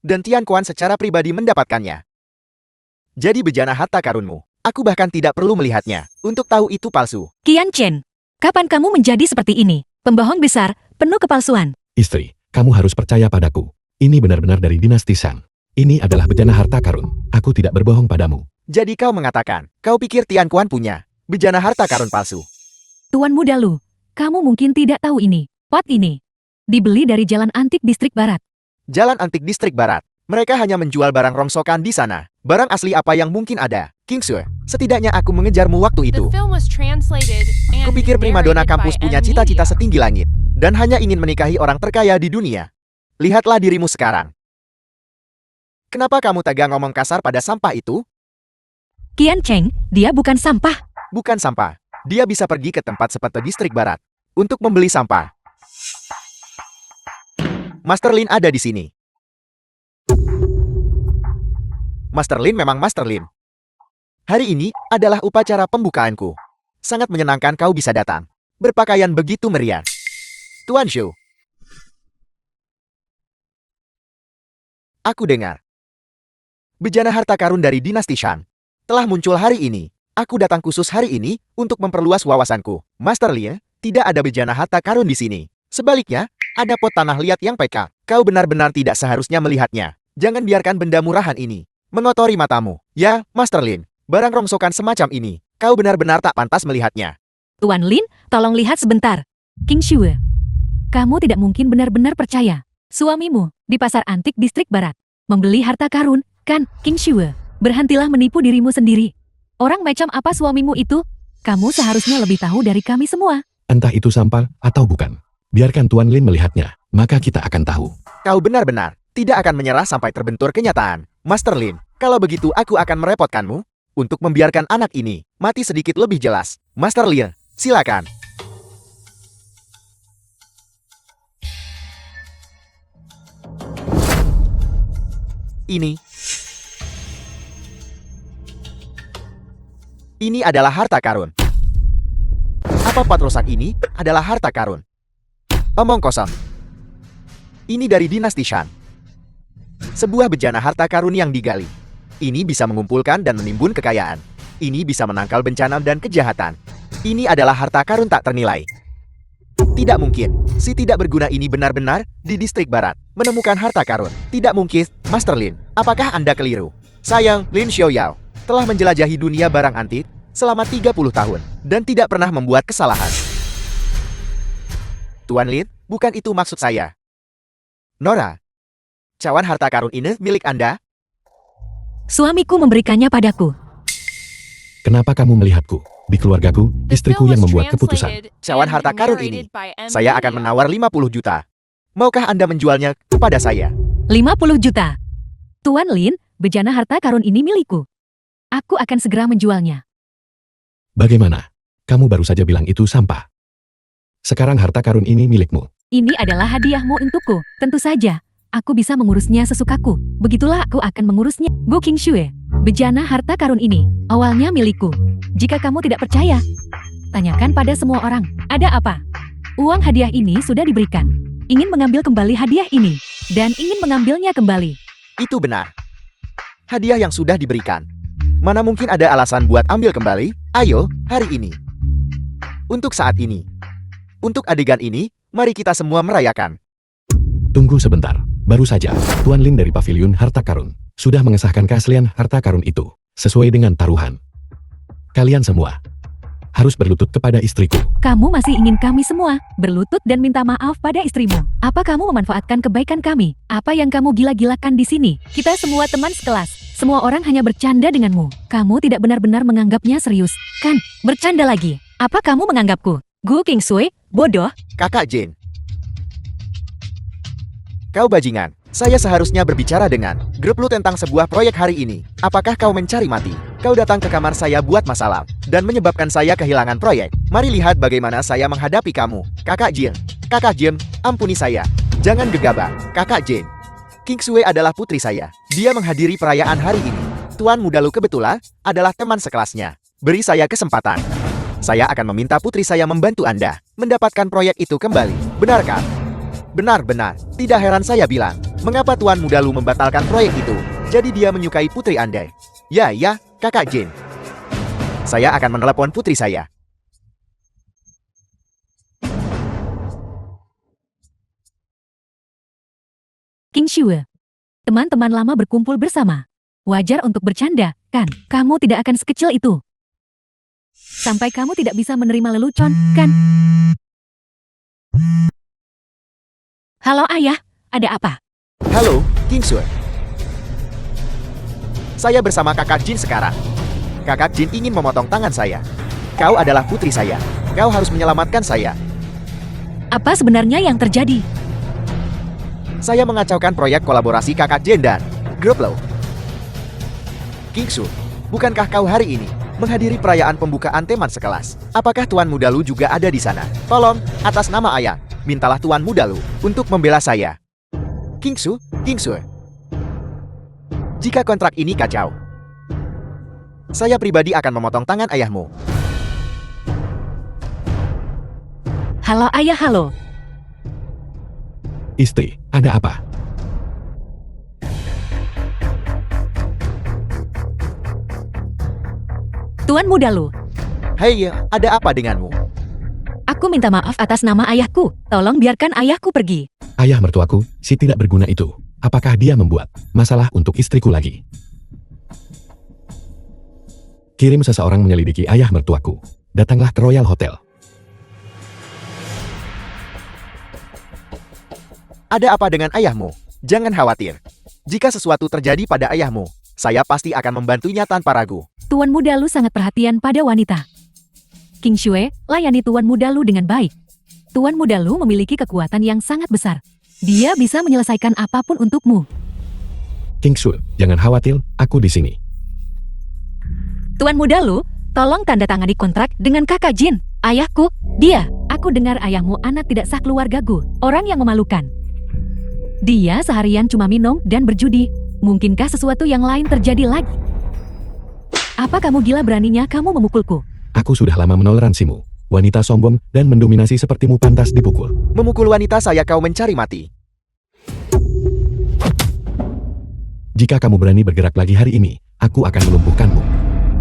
Dan Tian Quan secara pribadi mendapatkannya. Jadi bejana harta karunmu, aku bahkan tidak perlu melihatnya untuk tahu itu palsu. Qian Chen, kapan kamu menjadi seperti ini? Pembohong besar, penuh kepalsuan. Istri, kamu harus percaya padaku. Ini benar-benar dari dinasti Sang. Ini adalah bejana harta karun. Aku tidak berbohong padamu. Jadi kau mengatakan, kau pikir Tian Quan punya bejana harta karun palsu. Tuan Muda Lu, kamu mungkin tidak tahu ini. Pot ini dibeli dari Jalan Antik Distrik Barat. Jalan Antik Distrik Barat. Mereka hanya menjual barang rongsokan di sana. Barang asli apa yang mungkin ada? King Sue, setidaknya aku mengejarmu waktu itu. The film was translated and Kupikir primadona narrated kampus by punya M cita-cita Media. setinggi langit. Dan hanya ingin menikahi orang terkaya di dunia. Lihatlah dirimu sekarang. Kenapa kamu tega ngomong kasar pada sampah itu? Qian Cheng, dia bukan sampah. Bukan sampah. Dia bisa pergi ke tempat seperti Distrik Barat untuk membeli sampah. Master Lin ada di sini. Master Lin memang Master Lin. Hari ini adalah upacara pembukaanku. Sangat menyenangkan kau bisa datang. Berpakaian begitu meriah. Tuan Zhou, aku dengar. Bejana harta karun dari dinasti Shan telah muncul hari ini. Aku datang khusus hari ini untuk memperluas wawasanku. Master Lia, tidak ada bejana harta karun di sini. Sebaliknya, ada pot tanah liat yang peka. Kau benar-benar tidak seharusnya melihatnya. Jangan biarkan benda murahan ini mengotori matamu. Ya, Master Lin, barang rongsokan semacam ini, kau benar-benar tak pantas melihatnya. Tuan Lin, tolong lihat sebentar. King Shue, kamu tidak mungkin benar-benar percaya. Suamimu di pasar antik distrik barat membeli harta karun, kan, King Shue? Berhentilah menipu dirimu sendiri. Orang macam apa suamimu itu? Kamu seharusnya lebih tahu dari kami semua. Entah itu sampah atau bukan. Biarkan Tuan Lin melihatnya, maka kita akan tahu. Kau benar-benar tidak akan menyerah sampai terbentur kenyataan. Master Lin, kalau begitu aku akan merepotkanmu untuk membiarkan anak ini mati sedikit lebih jelas. Master Lin, silakan. Ini adalah harta karun. Apa pot rusak ini adalah harta karun? Omong kosong. Ini dari dinasti Shan. Sebuah bejana harta karun yang digali. Ini bisa mengumpulkan dan menimbun kekayaan. Ini bisa menangkal bencana dan kejahatan. Ini adalah harta karun tak ternilai. Tidak mungkin, si tidak berguna ini benar-benar di distrik barat menemukan harta karun. Tidak mungkin, Master Lin. Apakah Anda keliru? Sayang, Lin Xiaoyao telah menjelajahi dunia barang antik selama 30 tahun dan tidak pernah membuat kesalahan. Tuan Lin, bukan itu maksud saya. Nora, cawan harta karun ini milik Anda? Suamiku memberikannya padaku. Kenapa kamu melihatku? Di keluargaku, The istriku film yang was membuat keputusan. translated Cawan and harta karun ini, narrated by M. saya akan Media. menawar 50 juta. Maukah Anda menjualnya kepada saya? 50 juta. Tuan Lin, bejana harta karun ini milikku. Aku akan segera menjualnya. Bagaimana? Kamu baru saja bilang itu sampah. Sekarang harta karun ini milikmu. Ini adalah hadiahmu untukku. Tentu saja, aku bisa mengurusnya sesukaku. Begitulah aku akan mengurusnya. Gu King Shue, bejana harta karun ini awalnya milikku. Jika kamu tidak percaya, tanyakan pada semua orang. Ada apa? Uang hadiah ini sudah diberikan. Ingin mengambil kembali hadiah ini dan ingin mengambilnya kembali. Itu benar. Hadiah yang sudah diberikan. Mana mungkin ada alasan buat ambil kembali? Ayo, hari ini. Untuk saat ini. Untuk adegan ini, mari kita semua merayakan. Tunggu sebentar. Baru saja, Tuan Lin dari Paviliun Harta Karun sudah mengesahkan keaslian harta karun itu sesuai dengan taruhan. Kalian semua harus berlutut kepada istriku. Kamu masih ingin kami semua berlutut dan minta maaf pada istrimu. Apa kamu memanfaatkan kebaikan kami? Apa yang kamu gila-gilakan di sini? Kita semua teman sekelas. Semua orang hanya bercanda denganmu. Kamu tidak benar-benar menganggapnya serius, kan? Bercanda lagi. Apa kamu menganggapku? Gu King Shue, bodoh. Kakak Jane. Kau bajingan. Saya seharusnya berbicara dengan grup lu tentang sebuah proyek hari ini. Apakah kau mencari mati? Kau datang ke kamar saya buat masalah dan menyebabkan saya kehilangan proyek. Mari lihat bagaimana saya menghadapi kamu. Kakak Jin. Kakak Jin, ampuni saya. Jangan gegabah. Kakak Jin. King Shue adalah putri saya. Dia menghadiri perayaan hari ini. Tuan Muda Lu kebetulan adalah teman sekelasnya. Beri saya kesempatan. Saya akan meminta putri saya membantu Anda mendapatkan proyek itu kembali. Benarkah? Benar-benar. Tidak heran saya bilang, mengapa Tuan Muda Lu membatalkan proyek itu? Jadi dia menyukai putri Anda. Ya, Kakak Jin. Saya akan menelepon putri saya. King Shue. Teman-teman lama berkumpul bersama. Wajar untuk bercanda, kan? Kamu tidak akan sekecil itu. Sampai kamu tidak bisa menerima lelucon, kan? Halo ayah, ada apa? Halo, King Shue. Saya bersama Kakak Jin sekarang. Kakak Jin ingin memotong tangan saya. Kau adalah putri saya. Kau harus menyelamatkan saya. Apa sebenarnya yang terjadi? Saya mengacaukan proyek kolaborasi Kakak Jin dan grup lo. King Shue, bukankah kau hari ini menghadiri perayaan pembukaan teman sekelas? Apakah Tuan Muda Lu juga ada di sana? Tolong, atas nama ayah, mintalah Tuan Muda Lu untuk membela saya. King Shue, jika kontrak ini kacau, saya pribadi akan memotong tangan ayahmu. Halo ayah, halo. Istri, ada apa? Tuan Muda Lu, Hei, ada apa denganmu? aku minta maaf atas nama ayahku. Tolong biarkan ayahku pergi. Ayah mertuaku, si tidak berguna itu. Apakah dia membuat masalah untuk istriku lagi? Kirim seseorang menyelidiki ayah mertuaku. Datanglah ke Royal Hotel. Ada apa dengan ayahmu? Jangan khawatir. Jika sesuatu terjadi pada ayahmu, saya pasti akan membantunya tanpa ragu. Tuan Muda Lu sangat perhatian pada wanita. King Shue, layani Tuan Muda Lu dengan baik. Tuan Muda Lu memiliki kekuatan yang sangat besar. Dia bisa menyelesaikan apapun untukmu. King Shue, jangan khawatir, aku di sini. Tuan Muda Lu, tolong tanda tangani kontrak dengan kakak Jin. Ayahku, dia. Aku dengar ayahmu anak tidak sah keluargaku. Orang yang memalukan. Dia seharian cuma minum dan berjudi. Mungkinkah sesuatu yang lain terjadi lagi? Apa kamu gila beraninya kamu memukulku? Aku sudah lama menoleransimu. Wanita sombong dan mendominasi sepertimu pantas dipukul. Memukul wanita saya kau mencari mati. Jika kamu berani bergerak lagi hari ini, aku akan melumpuhkanmu.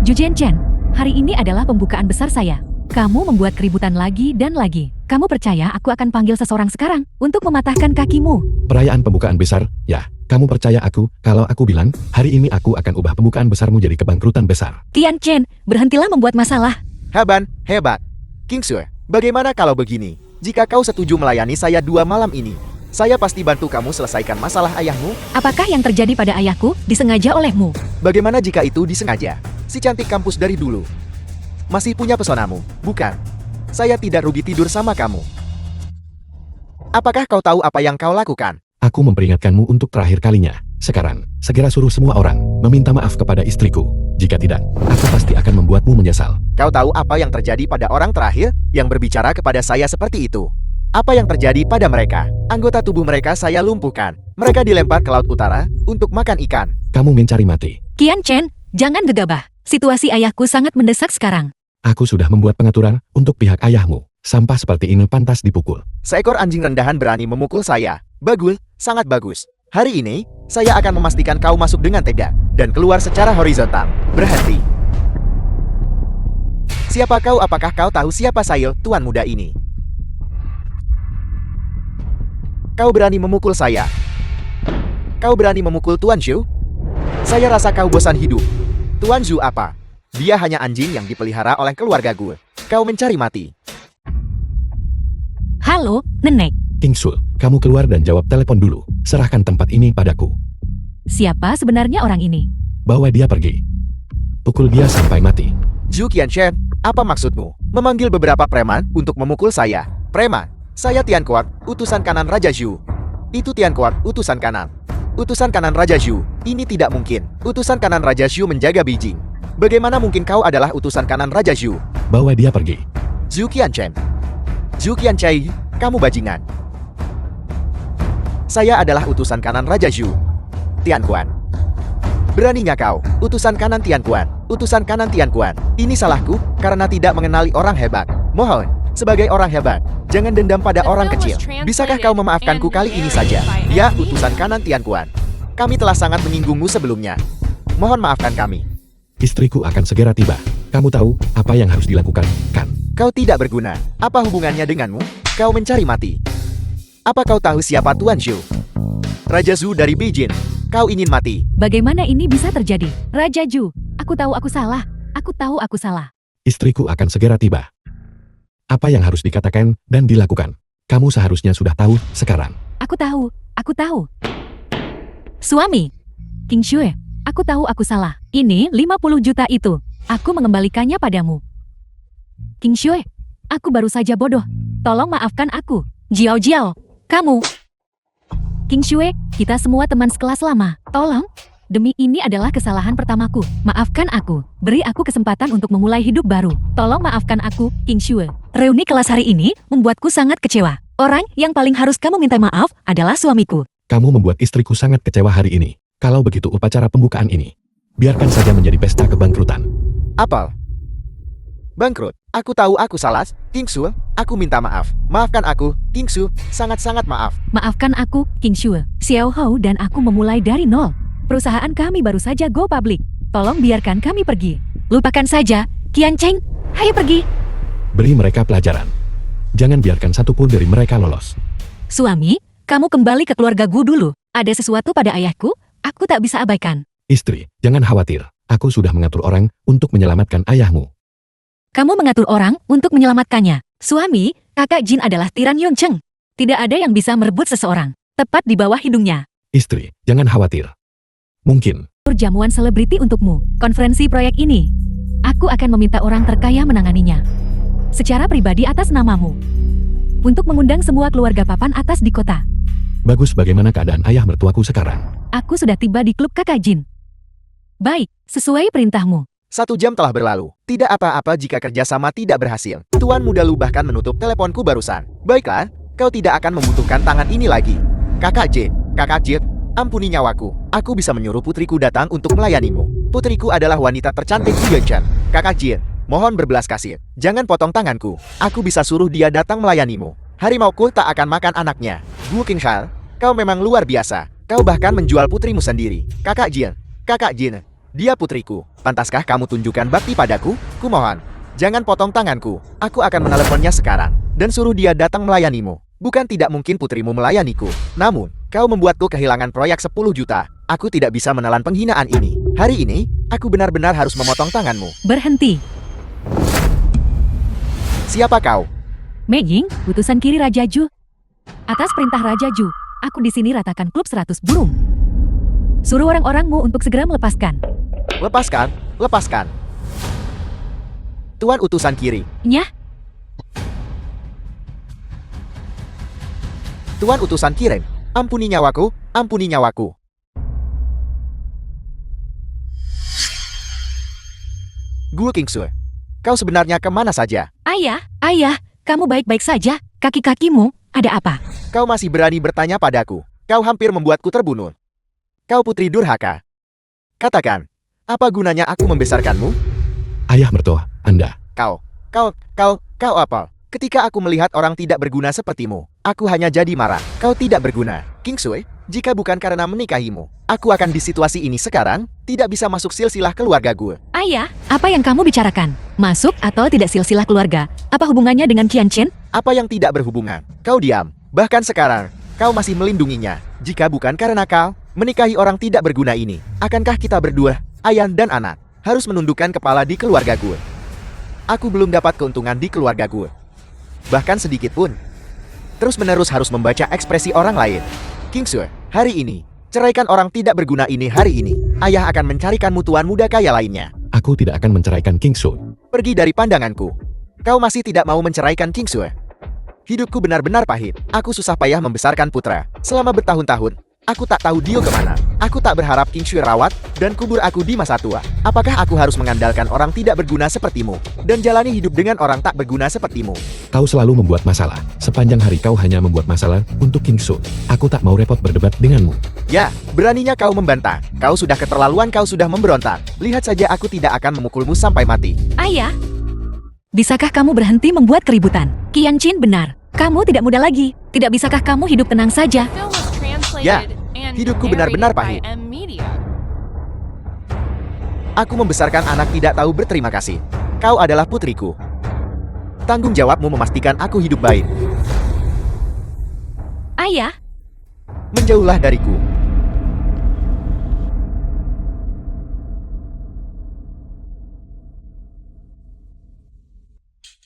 Ju Jianchen, hari ini adalah pembukaan besar saya. Kamu membuat keributan lagi dan lagi. Kamu percaya aku akan panggil seseorang sekarang untuk mematahkan kakimu? Perayaan pembukaan besar, ya. Kamu percaya aku, kalau aku bilang, hari ini aku akan ubah pembukaan besarmu jadi kebangkrutan besar. Tian Chen, berhentilah membuat masalah. Haban, hebat. King Shue, bagaimana kalau begini? Jika kau setuju melayani saya 2 malam ini, saya pasti bantu kamu selesaikan masalah ayahmu. Apakah yang terjadi pada ayahku disengaja olehmu? Bagaimana jika itu disengaja? Si cantik kampus dari dulu masih punya pesonamu, bukan? Saya tidak rugi tidur sama kamu. Apakah kau tahu apa yang kau lakukan? Aku memperingatkanmu untuk terakhir kalinya. Sekarang, segera suruh semua orang meminta maaf kepada istriku. Jika tidak, aku pasti akan membuatmu menyesal. Kau tahu apa yang terjadi pada orang terakhir yang berbicara kepada saya seperti itu? Apa yang terjadi pada mereka? Anggota tubuh mereka saya lumpuhkan. Mereka dilempar ke laut utara untuk makan ikan. Kamu mencari mati. Kian Chen, jangan gegabah. Situasi ayahku sangat mendesak sekarang. Aku sudah membuat pengaturan untuk pihak ayahmu. Sampah seperti ini pantas dipukul. Seekor anjing rendahan berani memukul saya. Bagus, sangat bagus. Hari ini, saya akan memastikan kau masuk dengan tega dan keluar secara horizontal. Berhenti. Siapa kau? Apakah kau tahu siapa saya, tuan muda ini? Kau berani memukul saya. Kau berani memukul Tuan Zhu? Saya rasa kau bosan hidup. Tuan Zhu apa? Dia hanya anjing yang dipelihara oleh keluarga gue. Kau mencari mati. Halo, Nenek. King Shue, kamu keluar dan jawab telepon dulu. Serahkan tempat ini padaku. Siapa sebenarnya orang ini? Bawa dia pergi. Pukul dia sampai mati. Zhu Qianshen, apa maksudmu? Memanggil beberapa preman untuk memukul saya. Preman? Saya Tian Kuat, utusan kanan Raja Zhu. Itu Tian Kuat, utusan kanan. Utusan kanan Raja Zhu. Ini tidak mungkin. Utusan kanan Raja Zhu menjaga Beijing. Bagaimana mungkin kau adalah utusan kanan Raja Zhu? Bawa dia pergi. Zhu Qianchen. Zhu Qianchai, kamu bajingan. Saya adalah utusan kanan Raja Zhu. Tian Kuan. Beraninya kau, utusan kanan Tian Kuan. Utusan kanan Tian Kuan. Ini salahku karena tidak mengenali orang hebat. Mohon, sebagai orang hebat, jangan dendam pada orang kecil. Bisakah kau memaafkanku kali ini saja? Ya, utusan kanan Tian Kuan. Kami telah sangat menyinggungmu sebelumnya. Mohon maafkan kami. Istriku akan segera tiba. Kamu tahu apa yang harus dilakukan, kan? Kau tidak berguna. Apa hubungannya denganmu? Kau mencari mati. Apa kau tahu siapa Tuan Zhu? Raja Zhu dari Beijing. Kau ingin mati. Bagaimana ini bisa terjadi? Raja Zhu, aku tahu aku salah. Aku tahu aku salah. Istriku akan segera tiba. Apa yang harus dikatakan dan dilakukan? Kamu seharusnya sudah tahu sekarang. Aku tahu, aku tahu. Suami, King Shue, aku tahu aku salah. Ini 50 juta itu. Aku mengembalikannya padamu. King Shue, aku baru saja bodoh. Tolong maafkan aku. Jiao Jiao, kamu. King Shue, kita semua teman sekelas lama. Tolong, demi ini adalah kesalahan pertamaku. Maafkan aku. Beri aku kesempatan untuk memulai hidup baru. Tolong maafkan aku, King Shue. Reuni kelas hari ini membuatku sangat kecewa. Orang yang paling harus kamu minta maaf adalah suamiku. Kamu membuat istriku sangat kecewa hari ini. Kalau begitu upacara pembukaan ini, biarkan saja menjadi pesta kebangkrutan. Apal. Bangkrut. Aku tahu aku salah. King Shue, aku minta maaf. Maafkan aku, King Shue. Sangat-sangat maaf. Maafkan aku, King Shue. Xiao Hou dan aku memulai dari nol. Perusahaan kami baru saja go public. Tolong biarkan kami pergi. Lupakan saja, Qian Cheng, ayo pergi. Beri mereka pelajaran. Jangan biarkan satupun dari mereka lolos. Suami, kamu kembali ke keluarga Gu dulu. Ada sesuatu pada ayahku, aku tak bisa abaikan. Istri, jangan khawatir. Aku sudah mengatur orang untuk menyelamatkan ayahmu. Kamu mengatur orang untuk menyelamatkannya. Suami, kakak Jin adalah tiran Yun Cheng. Tidak ada yang bisa merebut seseorang, tepat di bawah hidungnya. Istri, jangan khawatir. Mungkin. Jamuan selebriti untukmu, konferensi proyek ini. Aku akan meminta orang terkaya menanganinya. Secara pribadi atas namamu. Untuk mengundang semua keluarga papan atas di kota. Bagus, bagaimana keadaan ayah mertuaku sekarang? Aku sudah tiba di klub kakak Jin. Baik, sesuai perintahmu. 1 jam telah berlalu. Tidak apa-apa jika kerjasama tidak berhasil. Tuan Muda Lu bahkan menutup teleponku barusan. Baiklah, kau tidak akan membutuhkan tangan ini lagi. Kakak Jin, ampuni nyawaku. Aku bisa menyuruh putriku datang untuk melayanimu. Putriku adalah wanita tercantik di Yunchan. Kakak Jin, mohon berbelas kasih. Jangan potong tanganku. Aku bisa suruh dia datang melayanimu. Harimauku tak akan makan anaknya. Gu Qingshal, kau memang luar biasa. Kau bahkan menjual putrimu sendiri. Kakak Jin, dia putriku. Pantaskah kamu tunjukkan bakti padaku? Kumohon, jangan potong tanganku. Aku akan meneleponnya sekarang dan suruh dia datang melayanimu. Bukan tidak mungkin putrimu melayaniku. Namun, kau membuatku kehilangan proyek 10 juta. Aku tidak bisa menelan penghinaan ini. Hari ini, aku benar-benar harus memotong tanganmu. Berhenti. Siapa kau? Mei Ying, utusan kiri Raja Ju. Atas perintah Raja Ju, aku di sini ratakan klub 100 burung. Suruh orang-orangmu untuk segera melepaskan. Lepaskan. Tuan utusan kiri. Nyah, Tuan utusan kirim. Ampuni nyawaku. Gu Qingsu, kau sebenarnya kemana saja? ayah, kamu baik-baik saja? Kaki-kakimu, ada apa? Kau masih berani bertanya padaku. Kau hampir membuatku terbunuh. Kau putri durhaka. Katakan, apa gunanya aku membesarkanmu? Ayah mertua, Anda. Kau apa? Ketika aku melihat orang tidak berguna sepertimu, aku hanya jadi marah. Kau tidak berguna. Kingsui, jika bukan karena menikahimu, aku akan di situasi ini sekarang, tidak bisa masuk silsilah keluarga gue. Ayah, apa yang kamu bicarakan? Masuk atau tidak silsilah keluarga? Apa hubungannya dengan Qian Chen? Apa yang tidak berhubungan? Kau diam. Bahkan sekarang, kau masih melindunginya. Jika bukan karena kau menikahi orang tidak berguna ini, akankah kita berdua, ayah dan anak, harus menundukkan kepala di keluarga gue? Aku belum dapat keuntungan di keluarga gue. Bahkan sedikit pun. Terus-menerus harus membaca ekspresi orang lain. Kingsue, hari ini, ceraikan orang tidak berguna ini hari ini. Ayah akan mencarikanmu tuan muda kaya lainnya. Aku tidak akan menceraikan Kingsui. Pergi dari pandanganku. Kau masih tidak mau menceraikan Kingsue. Hidupku benar-benar pahit. Aku susah payah membesarkan putra. Selama bertahun-tahun, aku tak tahu dia kemana. Aku tak berharap Kingsue rawat dan kubur aku di masa tua. Apakah aku harus mengandalkan orang tidak berguna sepertimu dan jalani hidup dengan orang tak berguna sepertimu? Kau selalu membuat masalah. Sepanjang hari kau hanya membuat masalah untuk Kingsui. Aku tak mau repot berdebat denganmu. Ya, beraninya kau membantah. Kau sudah keterlaluan, kau sudah memberontak. Lihat saja aku tidak akan memukulmu sampai mati. Ayah, bisakah kamu berhenti membuat keributan? Qian Chen benar. Kamu tidak muda lagi. Tidak bisakah kamu hidup tenang saja? Film was translated Ya, and hidupku narrated benar-benar by pahit. M Media. Aku membesarkan anak tidak tahu berterima kasih. Kau adalah putriku. Tanggung jawabmu memastikan aku hidup baik. Ayah, Menjauhlah dariku.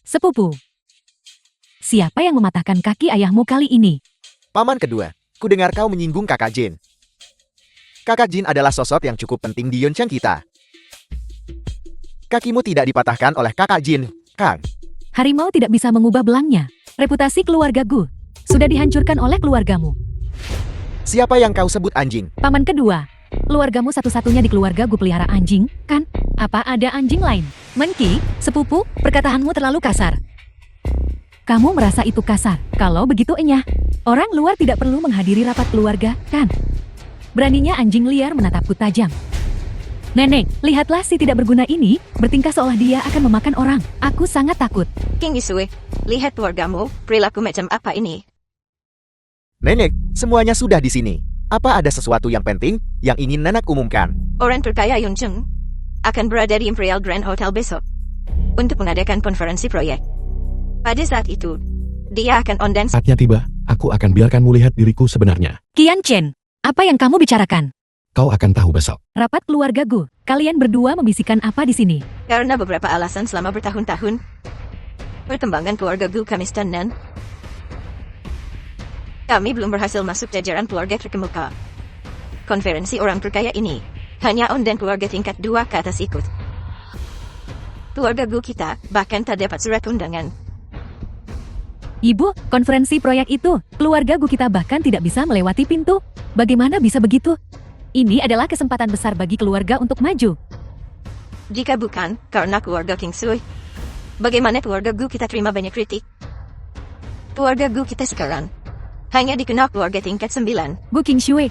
sepupu. Siapa yang mematahkan kaki ayahmu kali ini? Paman kedua, kudengar kau menyinggung kakak Jin. Kakak Jin adalah sosok yang cukup penting di Yunchan kita. Kakimu tidak dipatahkan oleh kakak Jin, Kang. Harimau tidak bisa mengubah belangnya. Reputasi keluarga Gu sudah dihancurkan oleh keluargamu. Siapa yang kau sebut anjing? Paman kedua, keluargamu satu-satunya di keluarga Gu pelihara anjing, kan? Apa ada anjing lain? Menki, sepupu, perkataanmu terlalu kasar. Kamu merasa itu kasar? Kalau begitu enyah. Orang luar tidak perlu menghadiri rapat keluarga, kan? Beraninya anjing liar menatapku tajam. Nenek, lihatlah si tidak berguna ini, bertingkah seolah dia akan memakan orang. Aku sangat takut. King Isue, lihat keluargamu, perilaku macam apa ini? Nenek, semuanya sudah di sini. Apa ada sesuatu yang penting yang ingin nenek umumkan? Orang terkaya Yuncheng akan berada di Imperial Grand Hotel besok. untuk mengadakan konferensi proyek. Pada saat itu, dia akan on dan Saatnya tiba, aku akan biarkanmu lihat diriku sebenarnya. Qian Chen, apa yang kamu bicarakan? Kau akan tahu besok. Rapat keluarga Gu. Kalian berdua membisikkan apa di sini? karena beberapa alasan selama bertahun-tahun. Perkembangan keluarga Gu kami stagnan. Kami belum berhasil masuk jajaran keluarga terkemuka. Konferensi orang terkaya ini hanya on dan keluarga tingkat 2 ke atas ikut. Keluarga Gu kita bahkan tak dapat surat undangan. Ibu, konferensi proyek itu, keluarga Gu kita bahkan tidak bisa melewati pintu. Bagaimana bisa begitu? Ini adalah kesempatan besar bagi keluarga untuk maju. Jika bukan karena keluarga King Sui, bagaimana keluarga Gu kita terima banyak kritik? Keluarga Gu kita sekarang hanya dikenal keluarga tingkat 9. Gu Qingshui,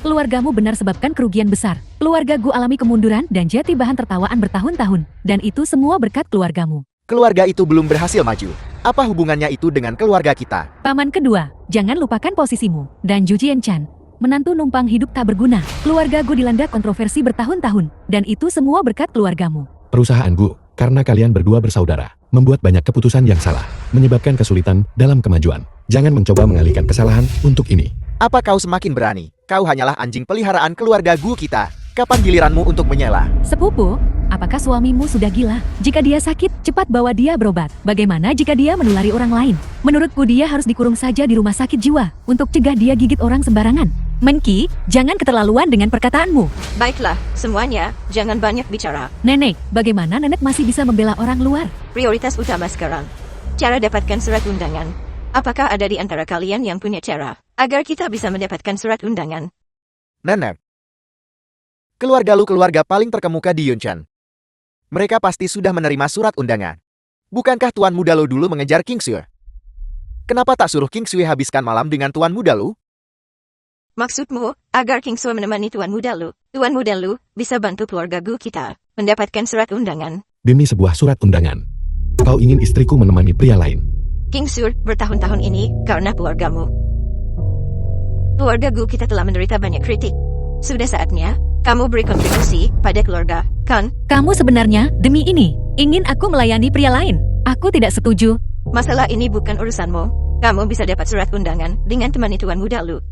keluargamu benar sebabkan kerugian besar. Keluarga Gu alami kemunduran dan jati bahan tertawaan bertahun-tahun. Dan itu semua berkat keluargamu. Keluarga itu belum berhasil maju. Apa hubungannya itu dengan keluarga kita? Paman kedua, jangan lupakan posisimu. Dan Ju Jianchan, menantu numpang hidup tak berguna. Keluarga Gu dilanda kontroversi bertahun-tahun. Dan itu semua berkat keluargamu. Perusahaanku, karena kalian berdua bersaudara, membuat banyak keputusan yang salah, menyebabkan kesulitan dalam kemajuan. Jangan mencoba mengalihkan kesalahan untuk ini. Apa kau semakin berani? Kau hanyalah anjing peliharaan keluarga Gu kita. Kapan giliranmu untuk menyela? Sepupu, apakah suamimu sudah gila? Jika dia sakit, cepat bawa dia berobat. Bagaimana jika dia menulari orang lain? Menurutku dia harus dikurung saja di rumah sakit jiwa, untuk cegah dia gigit orang sembarangan. Menki, jangan keterlaluan dengan perkataanmu. Baiklah, semuanya, jangan banyak bicara. Nenek, bagaimana nenek masih bisa membela orang luar? Prioritas utama sekarang, cara dapatkan surat undangan. Apakah ada di antara kalian yang punya cara agar kita bisa mendapatkan surat undangan? Nenek. Keluarga lu keluarga paling terkemuka di Yunchan. Mereka pasti sudah menerima surat undangan. Bukankah Tuan Muda Lu dulu mengejar King Sui? Kenapa tak suruh King Sui habiskan malam dengan Tuan Muda Lu? Maksudmu, agar King Sui menemani Tuan Muda Lu. Tuan Muda Lu bisa bantu keluarga Gu kita mendapatkan surat undangan. Demi sebuah surat undangan. Kau ingin istriku menemani pria lain. King Sui bertahun-tahun ini karena keluargamu. Keluarga Gu kita telah menderita banyak kritik. Sudah saatnya kamu beri kontribusi pada keluarga, kan? Kamu sebenarnya, demi ini, ingin aku melayani pria lain. Aku tidak setuju. Masalah ini bukan urusanmu. Kamu bisa dapat surat undangan dengan temani Tuan Muda Lu.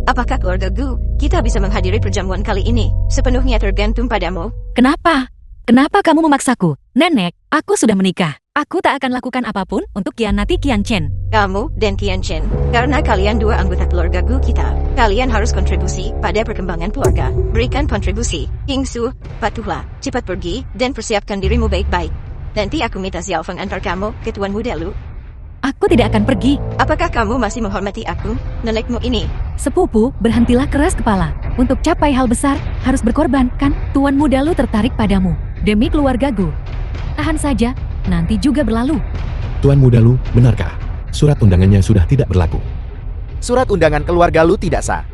Apakah keluarga Gu kita bisa menghadiri perjamuan kali ini? Sepenuhnya tergantung padamu. Kenapa? Kenapa kamu memaksaku? Nenek, aku sudah menikah. Aku tak akan lakukan apapun untuk kianati Qian Chen. Kamu dan Qian Chen, karena kalian dua anggota keluarga Gu kita, kalian harus kontribusi pada perkembangan keluarga. Berikan kontribusi. King Su, patuhlah, cepat pergi dan persiapkan dirimu baik-baik. Nanti aku minta Xiao Feng antar kamu ke Tuan Muda Lu. Aku tidak akan pergi. Apakah kamu masih menghormati aku, nenekmu ini? Sepupu, berhentilah keras kepala. Untuk capai hal besar, harus berkorban, kan? Tuan Muda Lu tertarik padamu. Demi keluarga Gu. Tahan saja, nanti juga berlalu. Tuan Muda Lu, benarkah? Surat undangannya sudah tidak berlaku. Surat undangan keluarga lu tidak sah.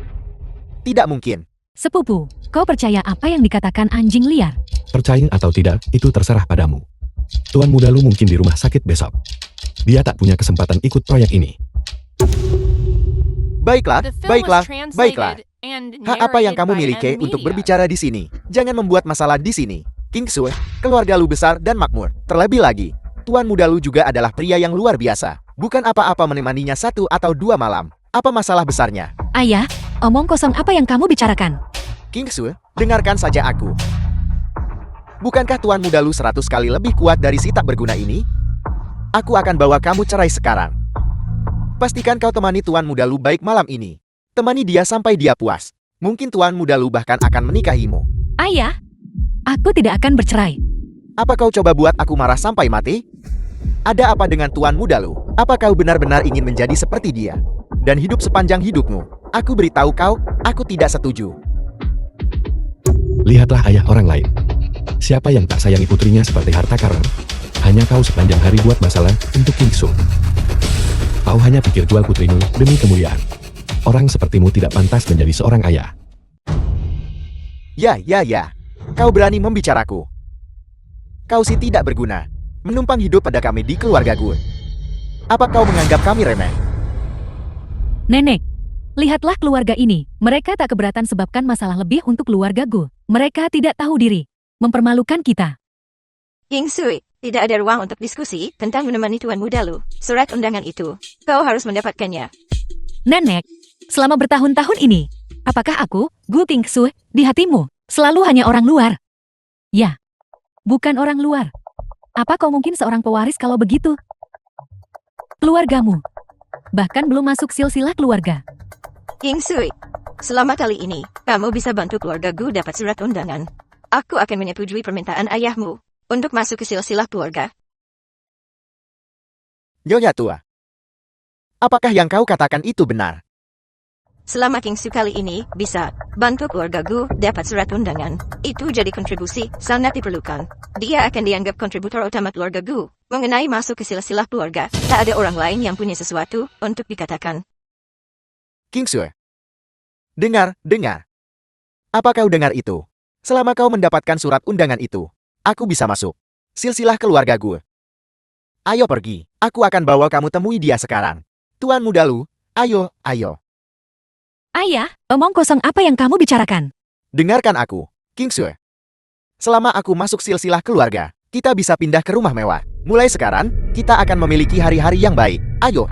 Tidak mungkin. Sepupu, kau percaya apa yang dikatakan anjing liar? Percaya atau tidak, itu terserah padamu. Tuan Muda Lu mungkin di rumah sakit besok. Dia tak punya kesempatan ikut proyek ini. Baiklah, The film baiklah, was baiklah. translated and Hak apa yang narrated kamu by miliki M untuk Media. berbicara di sini? Jangan membuat masalah di sini. King Sui, keluarga lu besar dan makmur. Terlebih lagi, Tuan Muda Lu juga adalah pria yang luar biasa. Bukan apa-apa menemaninya 1 atau 2 malam. Apa masalah besarnya? Ayah, omong kosong apa yang kamu bicarakan? King Sui, dengarkan saja aku. Bukankah Tuan Muda Lu 100 kali lebih kuat dari si tak berguna ini? Aku akan bawa kamu cerai sekarang. Pastikan kau temani Tuan Muda Lu baik malam ini. Temani dia sampai dia puas. Mungkin Tuan Muda Lu bahkan akan menikahimu. Ayah, aku tidak akan bercerai. Apa kau coba buat aku marah sampai mati? Ada apa dengan Tuan Muda Lu? Apa kau benar-benar ingin menjadi seperti dia? Dan hidup sepanjang hidupmu? Aku beritahu kau, aku tidak setuju. Lihatlah ayah orang lain. Siapa yang tak sayangi putrinya seperti harta karun? Hanya kau sepanjang hari buat masalah untuk King Su. Kau hanya pikir jual putrimu demi kemuliaan. Orang sepertimu tidak pantas menjadi seorang ayah. Ya. Kau berani membicaraku. Kau sih tidak berguna. Menumpang hidup pada kami di keluarga gue. Apa kau menganggap kami remeh? Nenek, lihatlah keluarga ini. Mereka tak keberatan sebabkan masalah lebih untuk keluarga Gu. Mereka tidak tahu diri. Mempermalukan kita. King Sui, tidak ada ruang untuk diskusi tentang menemani Tuan Muda Lu. Surat undangan itu, kau harus mendapatkannya. Nenek, selama bertahun-tahun ini, apakah aku, Gu Kingsu, di hatimu, selalu hanya orang luar? Ya, bukan orang luar. Apa kau mungkin seorang pewaris kalau begitu? Keluargamu, bahkan belum masuk silsilah keluarga. King Sui, selama kali ini, kamu bisa bantu keluarga Gu dapat surat undangan. Aku akan menyetujui permintaan ayahmu untuk masuk ke silsilah keluarga. Nyonya tua. Apakah yang kau katakan itu benar? Selama King Su kali ini bisa bantu keluarga Gu dapat surat undangan, itu jadi kontribusi sangat diperlukan. Dia akan dianggap kontributor utama keluarga Gu. Mengenai masuk ke silsilah keluarga, tak ada orang lain yang punya sesuatu untuk dikatakan. King Su. Dengar. Apa kau dengar itu? Selama kau mendapatkan surat undangan itu, aku bisa masuk silsilah keluarga gue. Ayo pergi, aku akan bawa kamu temui dia sekarang. Tuan Muda Lu, ayo. Ayah, omong kosong apa yang kamu bicarakan? Dengarkan aku, King Su. Selama aku masuk silsilah keluarga, kita bisa pindah ke rumah mewah. Mulai sekarang, kita akan memiliki hari-hari yang baik. Ayo.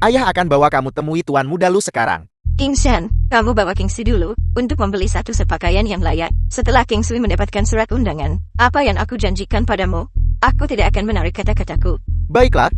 Ayah akan bawa kamu temui Tuan Muda Lu sekarang. King Shen, kamu bawa King Su dulu untuk membeli satu set pakaian yang layak. Setelah King Su mendapatkan surat undangan, apa yang aku janjikan padamu, aku tidak akan menarik kata-kataku. Baiklah.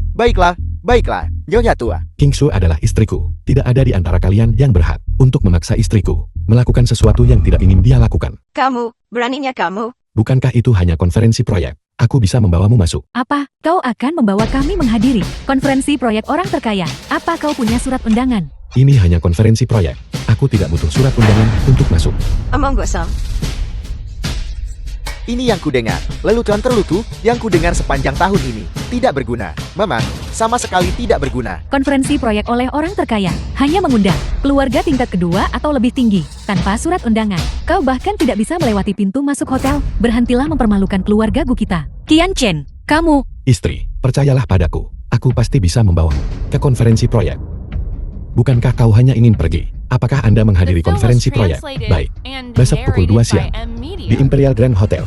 Nyonya tua. King Su adalah istriku. Tidak ada di antara kalian yang berhak untuk memaksa istriku melakukan sesuatu yang tidak ingin dia lakukan. Kamu, beraninya kamu. Bukankah itu hanya konferensi proyek? Aku bisa membawamu masuk. Apa, kau akan membawa kami menghadiri konferensi proyek orang terkaya? Apa kau punya surat undangan? Ini hanya konferensi proyek. Aku tidak butuh surat undangan untuk masuk. Omong gosong. Ini yang kudengar. Lelucon terlucu yang kudengar sepanjang tahun ini. Tidak berguna. Memang, sama sekali tidak berguna. Konferensi proyek oleh orang terkaya hanya mengundang keluarga tingkat kedua atau lebih tinggi tanpa surat undangan. Kau bahkan tidak bisa melewati pintu masuk hotel. Berhentilah mempermalukan keluarga Gu kita. Qian Chen, kamu. Istri, percayalah padaku. Aku pasti bisa membawamu ke konferensi proyek. Bukankah kau hanya ingin pergi? Apakah Anda menghadiri The film was konferensi proyek? translated Baik. and Besok pukul 2 narrated siang by M Media. di Imperial Grand Hotel.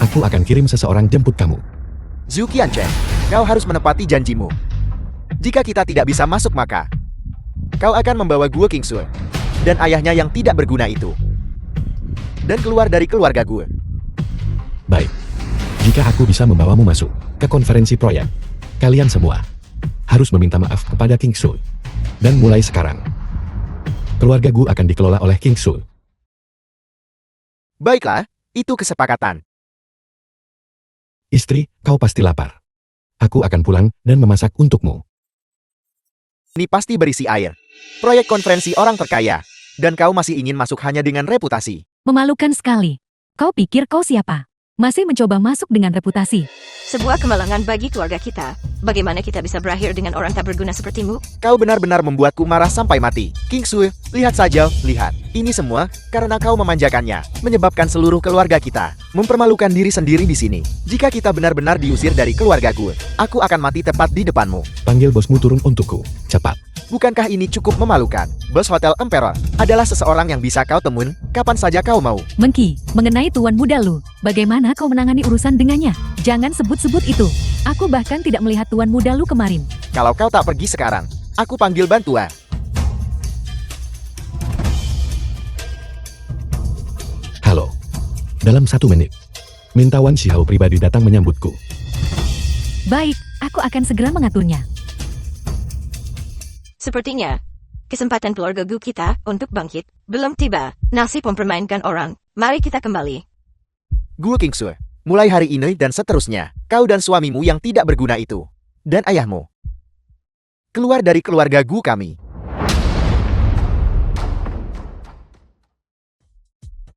Aku akan kirim seseorang jemput kamu. Zhu Qianchen, kau harus menepati janjimu. Jika kita tidak bisa masuk maka, kau akan membawa gue King Su dan ayahnya yang tidak berguna itu. Dan keluar dari keluarga gue. Baik. Jika aku bisa membawamu masuk ke konferensi proyek, kalian semua harus meminta maaf kepada King Su. Dan mulai sekarang, keluarga Gu akan dikelola oleh King Su. Baiklah, itu kesepakatan. Istri, kau pasti lapar. Aku akan pulang dan memasak untukmu. Ini pasti berisi air. Proyek konferensi orang terkaya. Dan kau masih ingin masuk hanya dengan reputasi. Memalukan sekali. Kau pikir kau siapa? Masih mencoba masuk dengan reputasi. Sebuah kemalangan bagi keluarga kita. Bagaimana kita bisa berakhir dengan orang tak berguna sepertimu? Kau benar-benar membuatku marah sampai mati. King Su, lihat saja, lihat. Ini semua karena kau memanjakannya, menyebabkan seluruh keluarga kita mempermalukan diri sendiri di sini. Jika kita benar-benar diusir dari keluarga gue, aku akan mati tepat di depanmu. Panggil bosmu turun untukku. Cepat. Bukankah ini cukup memalukan? Bos Hotel Emperor adalah seseorang yang bisa kau temuin kapan saja kau mau. Mengki, mengenai Tuan Muda Lu, bagaimana kau menangani urusan dengannya? Jangan sebut-sebut itu. Aku bahkan tidak melihat Tuan Muda Lu kemarin. Kalau kau tak pergi sekarang, aku panggil bantuan. Halo. Dalam 1 menit, minta Wan Xiao pribadi datang menyambutku. Baik, aku akan segera mengaturnya. Sepertinya, kesempatan keluarga Gu kita untuk bangkit belum tiba. Nasib mempermainkan orang. Mari kita kembali. Gue King Su, mulai hari ini dan seterusnya, kau dan suamimu yang tidak berguna itu, dan ayahmu, keluar dari keluarga Gu kami.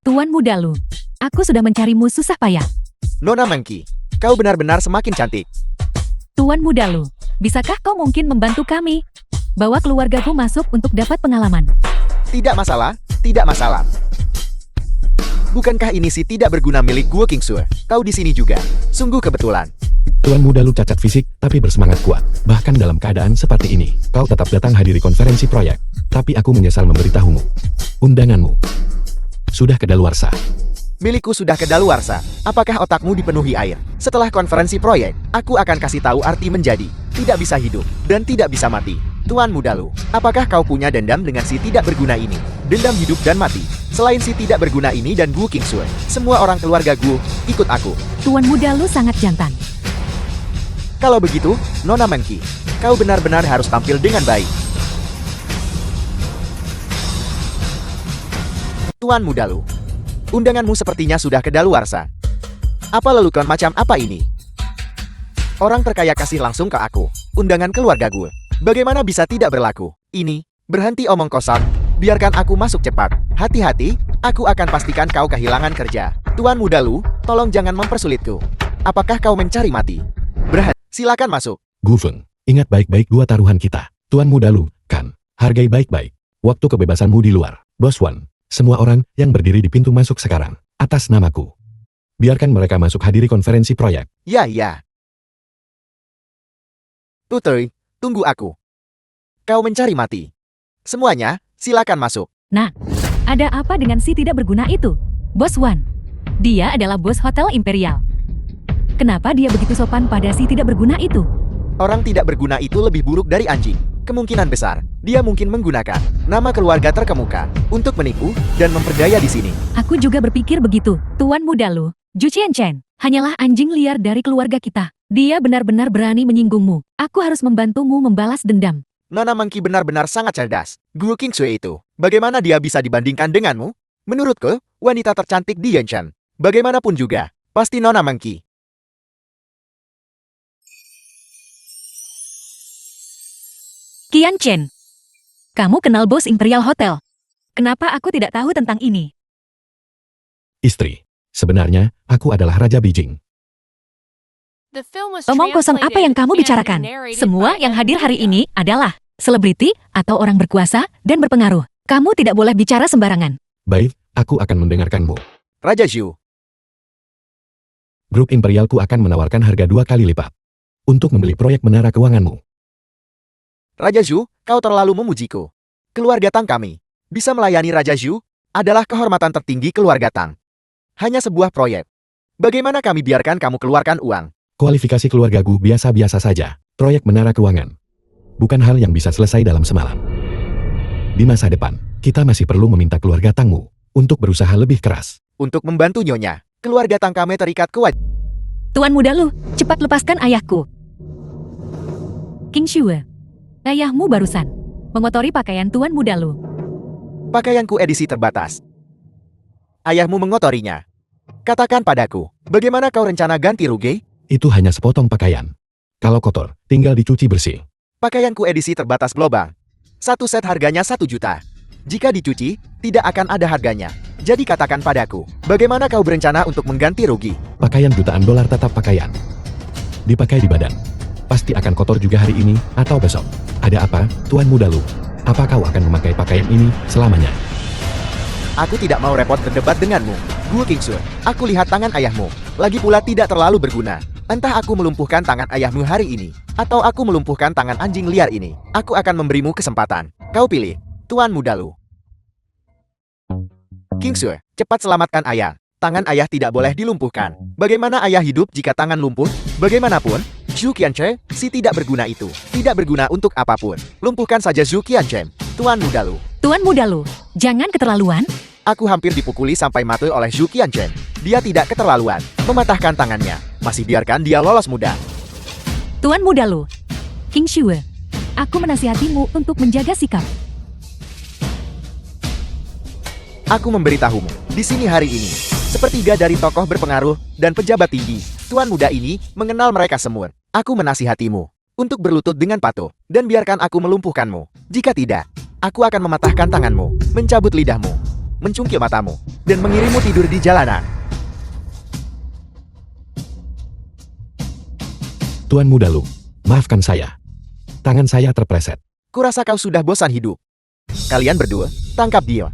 Tuan Muda Lu, aku sudah mencarimu susah payah. Nona Mengki, kau benar-benar semakin cantik. Tuan Muda Lu, bisakah kau mungkin membantu kami? Bawa keluargaku masuk untuk dapat pengalaman. Tidak masalah, tidak masalah. Bukankah ini si tidak berguna milik gue King Su? Kau di sini juga. Sungguh kebetulan. Tuan Muda Lu cacat fisik, tapi bersemangat kuat. Bahkan dalam keadaan seperti ini, kau tetap datang hadiri konferensi proyek. Tapi aku menyesal memberitahumu. Undanganmu sudah kedaluarsa. Milikku sudah kedaluarsa. Apakah otakmu dipenuhi air? Setelah konferensi proyek, aku akan kasih tahu arti menjadi tidak bisa hidup dan tidak bisa mati. Tuan Mudalu, apakah kau punya dendam dengan si tidak berguna ini? Dendam hidup dan mati. Selain si tidak berguna ini dan Gu Qingsue, semua orang keluarga Gu, ikut aku. Tuan muda lu sangat jantan. Kalau begitu, Nona Monkey, kau benar-benar harus tampil dengan baik. Tuan Mudalu, undanganmu sepertinya sudah kedaluarsa. Apa lelucon macam apa ini? Orang terkaya kasih langsung ke aku. Undangan keluarga gue. Bagaimana bisa tidak berlaku? Ini, berhenti omong kosong. Biarkan aku masuk cepat. Hati-hati, aku akan pastikan kau kehilangan kerja. Tuan Mudalu, tolong jangan mempersulitku. Apakah kau mencari mati? Silakan masuk. Gu Feng, ingat baik-baik dua taruhan kita. Tuan Mudalu, kan? Hargai baik-baik. Waktu kebebasanmu di luar. Bos Wan, semua orang yang berdiri di pintu masuk sekarang, atas namaku. Biarkan mereka masuk hadiri konferensi proyek. Ya. Tutui, tunggu aku. Kau mencari mati. Semuanya, silakan masuk. Nah, ada apa dengan si tidak berguna itu? Bos Wan. Dia adalah bos Hotel Imperial. Kenapa dia begitu sopan pada si tidak berguna itu? Orang tidak berguna itu lebih buruk dari anjing. Kemungkinan besar, dia mungkin menggunakan nama keluarga terkemuka untuk menipu dan memperdaya di sini. Aku juga berpikir begitu, Tuan Mudalu. Ju Qianchen, hanyalah anjing liar dari keluarga kita. Dia benar-benar berani menyinggungmu. Aku harus membantumu membalas dendam. Nona Monkey benar-benar sangat cerdas. Gu Qingsue itu, bagaimana dia bisa dibandingkan denganmu? Menurutku, wanita tercantik di Yanshan. Bagaimanapun juga, pasti Nona Monkey. Qianchen, kamu kenal bos Imperial Hotel. Kenapa aku tidak tahu tentang ini? Istri, sebenarnya, aku adalah Raja Beijing. The film was Omong kosong apa yang kamu translated bicarakan? and narrated Semua by yang hadir hari Media. ini adalah selebriti atau orang berkuasa dan berpengaruh. Kamu tidak boleh bicara sembarangan. Baik, aku akan mendengarkanmu. Raja Zhu, Grup Imperialku akan menawarkan harga 2 kali lipat untuk membeli proyek menara keuanganmu. Raja Zhu, kau terlalu memujiku. Keluarga Tang kami. Bisa melayani Raja Zhu adalah kehormatan tertinggi keluarga Tang. Hanya sebuah proyek. Bagaimana kami biarkan kamu keluarkan uang? Kualifikasi keluarga Gu biasa-biasa saja. Proyek menara keuangan bukan hal yang bisa selesai dalam semalam. Di masa depan, kita masih perlu meminta keluarga Tangmu untuk berusaha lebih keras. Untuk membantu Nyonya, keluarga Tang kami terikat kewajiban. Tuan Mudalu, cepat lepaskan ayahku. Qingsue, ayahmu barusan mengotori pakaian Tuan Mudalu. Pakaianku edisi terbatas. Ayahmu mengotorinya. Katakan padaku, bagaimana kau rencana ganti rugi? Itu hanya sepotong pakaian. Kalau kotor, tinggal dicuci bersih. Pakaianku edisi terbatas global. Satu set harganya 1 juta. Jika dicuci, tidak akan ada harganya. Jadi katakan padaku, bagaimana kau berencana untuk mengganti rugi? Pakaian jutaan dolar tetap pakaian. Dipakai di badan. Pasti akan kotor juga hari ini atau besok. Ada apa, Tuan Mudalu? Apa kau akan memakai pakaian ini selamanya? Aku tidak mau repot berdebat denganmu. Gu Qingsue, aku lihat tangan ayahmu. Lagi pula tidak terlalu berguna. Entah aku melumpuhkan tangan ayahmu hari ini, atau aku melumpuhkan tangan anjing liar ini. Aku akan memberimu kesempatan. Kau pilih, Tuan Mudalu. Qingsue, cepat selamatkan ayah. Tangan ayah tidak boleh dilumpuhkan. Bagaimana ayah hidup jika tangan lumpuh? Bagaimanapun, Zhu Qianchen, si tidak berguna itu, tidak berguna untuk apapun. Lumpuhkan saja Zhu Qianchen, Tuan Mudalu. Tuan Mudalu, jangan keterlaluan. Aku hampir dipukuli sampai mati oleh Zhu Qianchen. Dia tidak keterlaluan, mematahkan tangannya. Masih biarkan dia lolos mudah. Tuan Mudalu, Qingsue, aku menasihatimu untuk menjaga sikap. Aku memberitahumu, di sini hari ini, sepertiga dari tokoh berpengaruh dan pejabat tinggi, tuan muda ini mengenal mereka semua. Aku menasihatimu untuk berlutut dengan patuh dan biarkan aku melumpuhkanmu. Jika tidak, aku akan mematahkan tanganmu, mencabut lidahmu, mencungkil matamu, dan mengirimmu tidur di jalanan. Tuan Mudalu, maafkan saya. Tangan saya terpleset. Kurasa kau sudah bosan hidup. Kalian berdua, tangkap dia.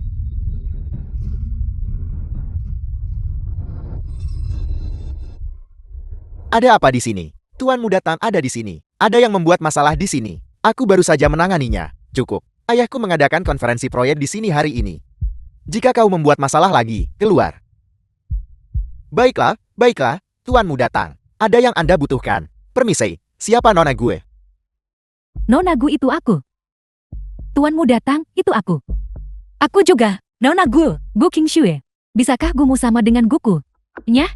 Ada apa di sini? Tuan Muda Tan ada di sini. Ada yang membuat masalah di sini. Aku baru saja menanganinya. Cukup. Ayahku mengadakan konferensi proyek di sini hari ini. Jika kau membuat masalah lagi, keluar. Baiklah, baiklah, tuanmu datang. Ada yang Anda butuhkan. Permisi, siapa nona gue? Nona Gu itu aku. Tuanmu datang, itu aku. Aku juga, Nona Gu, Gu Qingxue. Bisakah gumu sama dengan Guku? Nyah?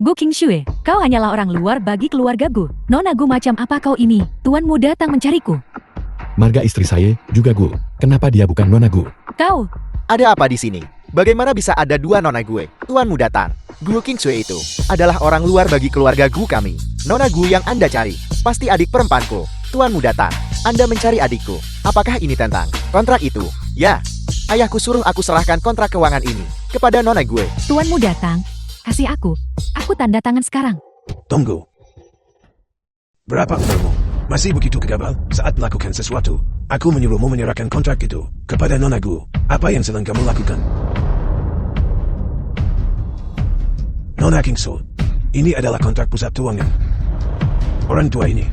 Gu Qingxue, kau hanyalah orang luar bagi keluarga Gu. Nona Gu macam apa kau ini? Tuanmu datang mencariku. Marga istri saya juga Gu. Kenapa dia bukan Nona Gu? Kau, Ada apa di sini? Bagaimana bisa ada dua nona gue? Tuanmu datang. Gu Qingxue itu adalah orang luar bagi keluarga Gu kami. Nona Gu yang Anda cari, pasti adik perempuanku. Tuanmu datang. Anda mencari adikku. Apakah ini tentang kontrak itu? Ya. Ayahku suruh aku serahkan kontrak keuangan ini kepada nona gue. tuanmu datang. Kasih aku. Aku tanda tangan sekarang. Tunggu. Berapa umurmu? Masih begitu gegabah saat melakukan sesuatu. Aku menyuruhmu menyerahkan kontrak itu kepada Nona Gu. Apa yang sedang kamu lakukan? Nona Qingxue, ini adalah kontrak pusat keuangan. Orang tua ini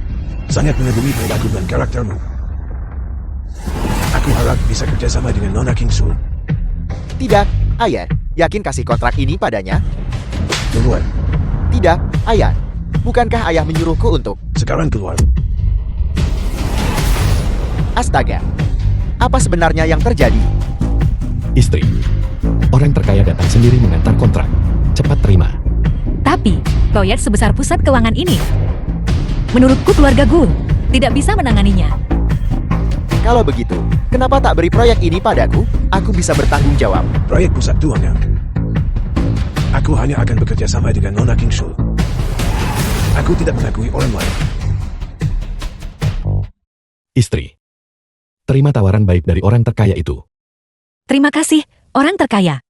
sangat mengagumi perilaku dan karaktermu. Aku harap bisa kerjasama dengan Nona Qingxue. Tidak, ayah. Yakin kasih kontrak ini padanya? Keluar. Tidak, ayah. Bukankah ayah menyuruhku untuk... Sekarang keluar. Astaga. Apa sebenarnya yang terjadi? Istri. Orang terkaya datang sendiri mengantar kontrak. Cepat terima. Tapi, proyek sebesar pusat keuangan ini, menurutku keluarga Gu tidak bisa menanganinya. Kalau begitu, kenapa tak beri proyek ini padaku? Aku bisa bertanggung jawab. Proyek pusat keuangan. Aku hanya akan bekerja sama dengan Nona Qingxue. Aku tidak mengakui orang lain. Istri. Terima tawaran baik dari orang terkaya itu. Terima kasih, orang terkaya.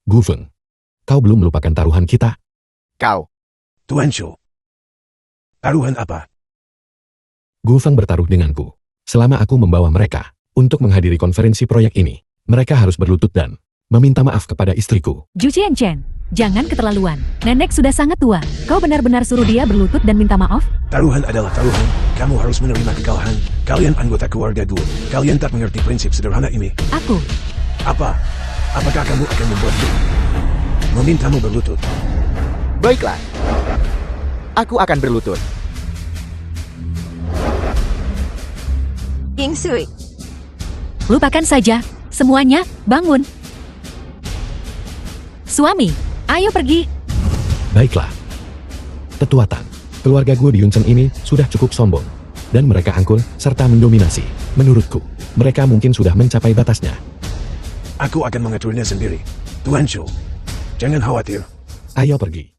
Gu Feng. Kau belum melupakan taruhan kita. Kau. Tuan Shu. Taruhan apa? Gu Feng bertaruh denganku. Selama aku membawa mereka untuk menghadiri konferensi proyek ini, mereka harus berlutut dan meminta maaf kepada istriku. Ju Chen, jangan keterlaluan. Nenek sudah sangat tua. Kau benar-benar suruh dia berlutut dan minta maaf? Taruhan adalah taruhan. Kamu harus menerima kekalahan. Kalian anggota keluarga Gu. Kalian tak mengerti prinsip sederhana ini. Aku, Apa? Apakah kamu akan membuatku memintamu berlutut? Baiklah. Aku akan berlutut. Qingxue, lupakan saja. Semuanya, bangun. Suami, ayo pergi. Baiklah. Tetua Tang, keluarga gue di Yunchen ini sudah cukup sombong. Dan mereka angkuh serta mendominasi. Menurutku, mereka mungkin sudah mencapai batasnya. Aku akan mengaturnya sendiri. Tuan Shu, jangan khawatir. Ayo pergi.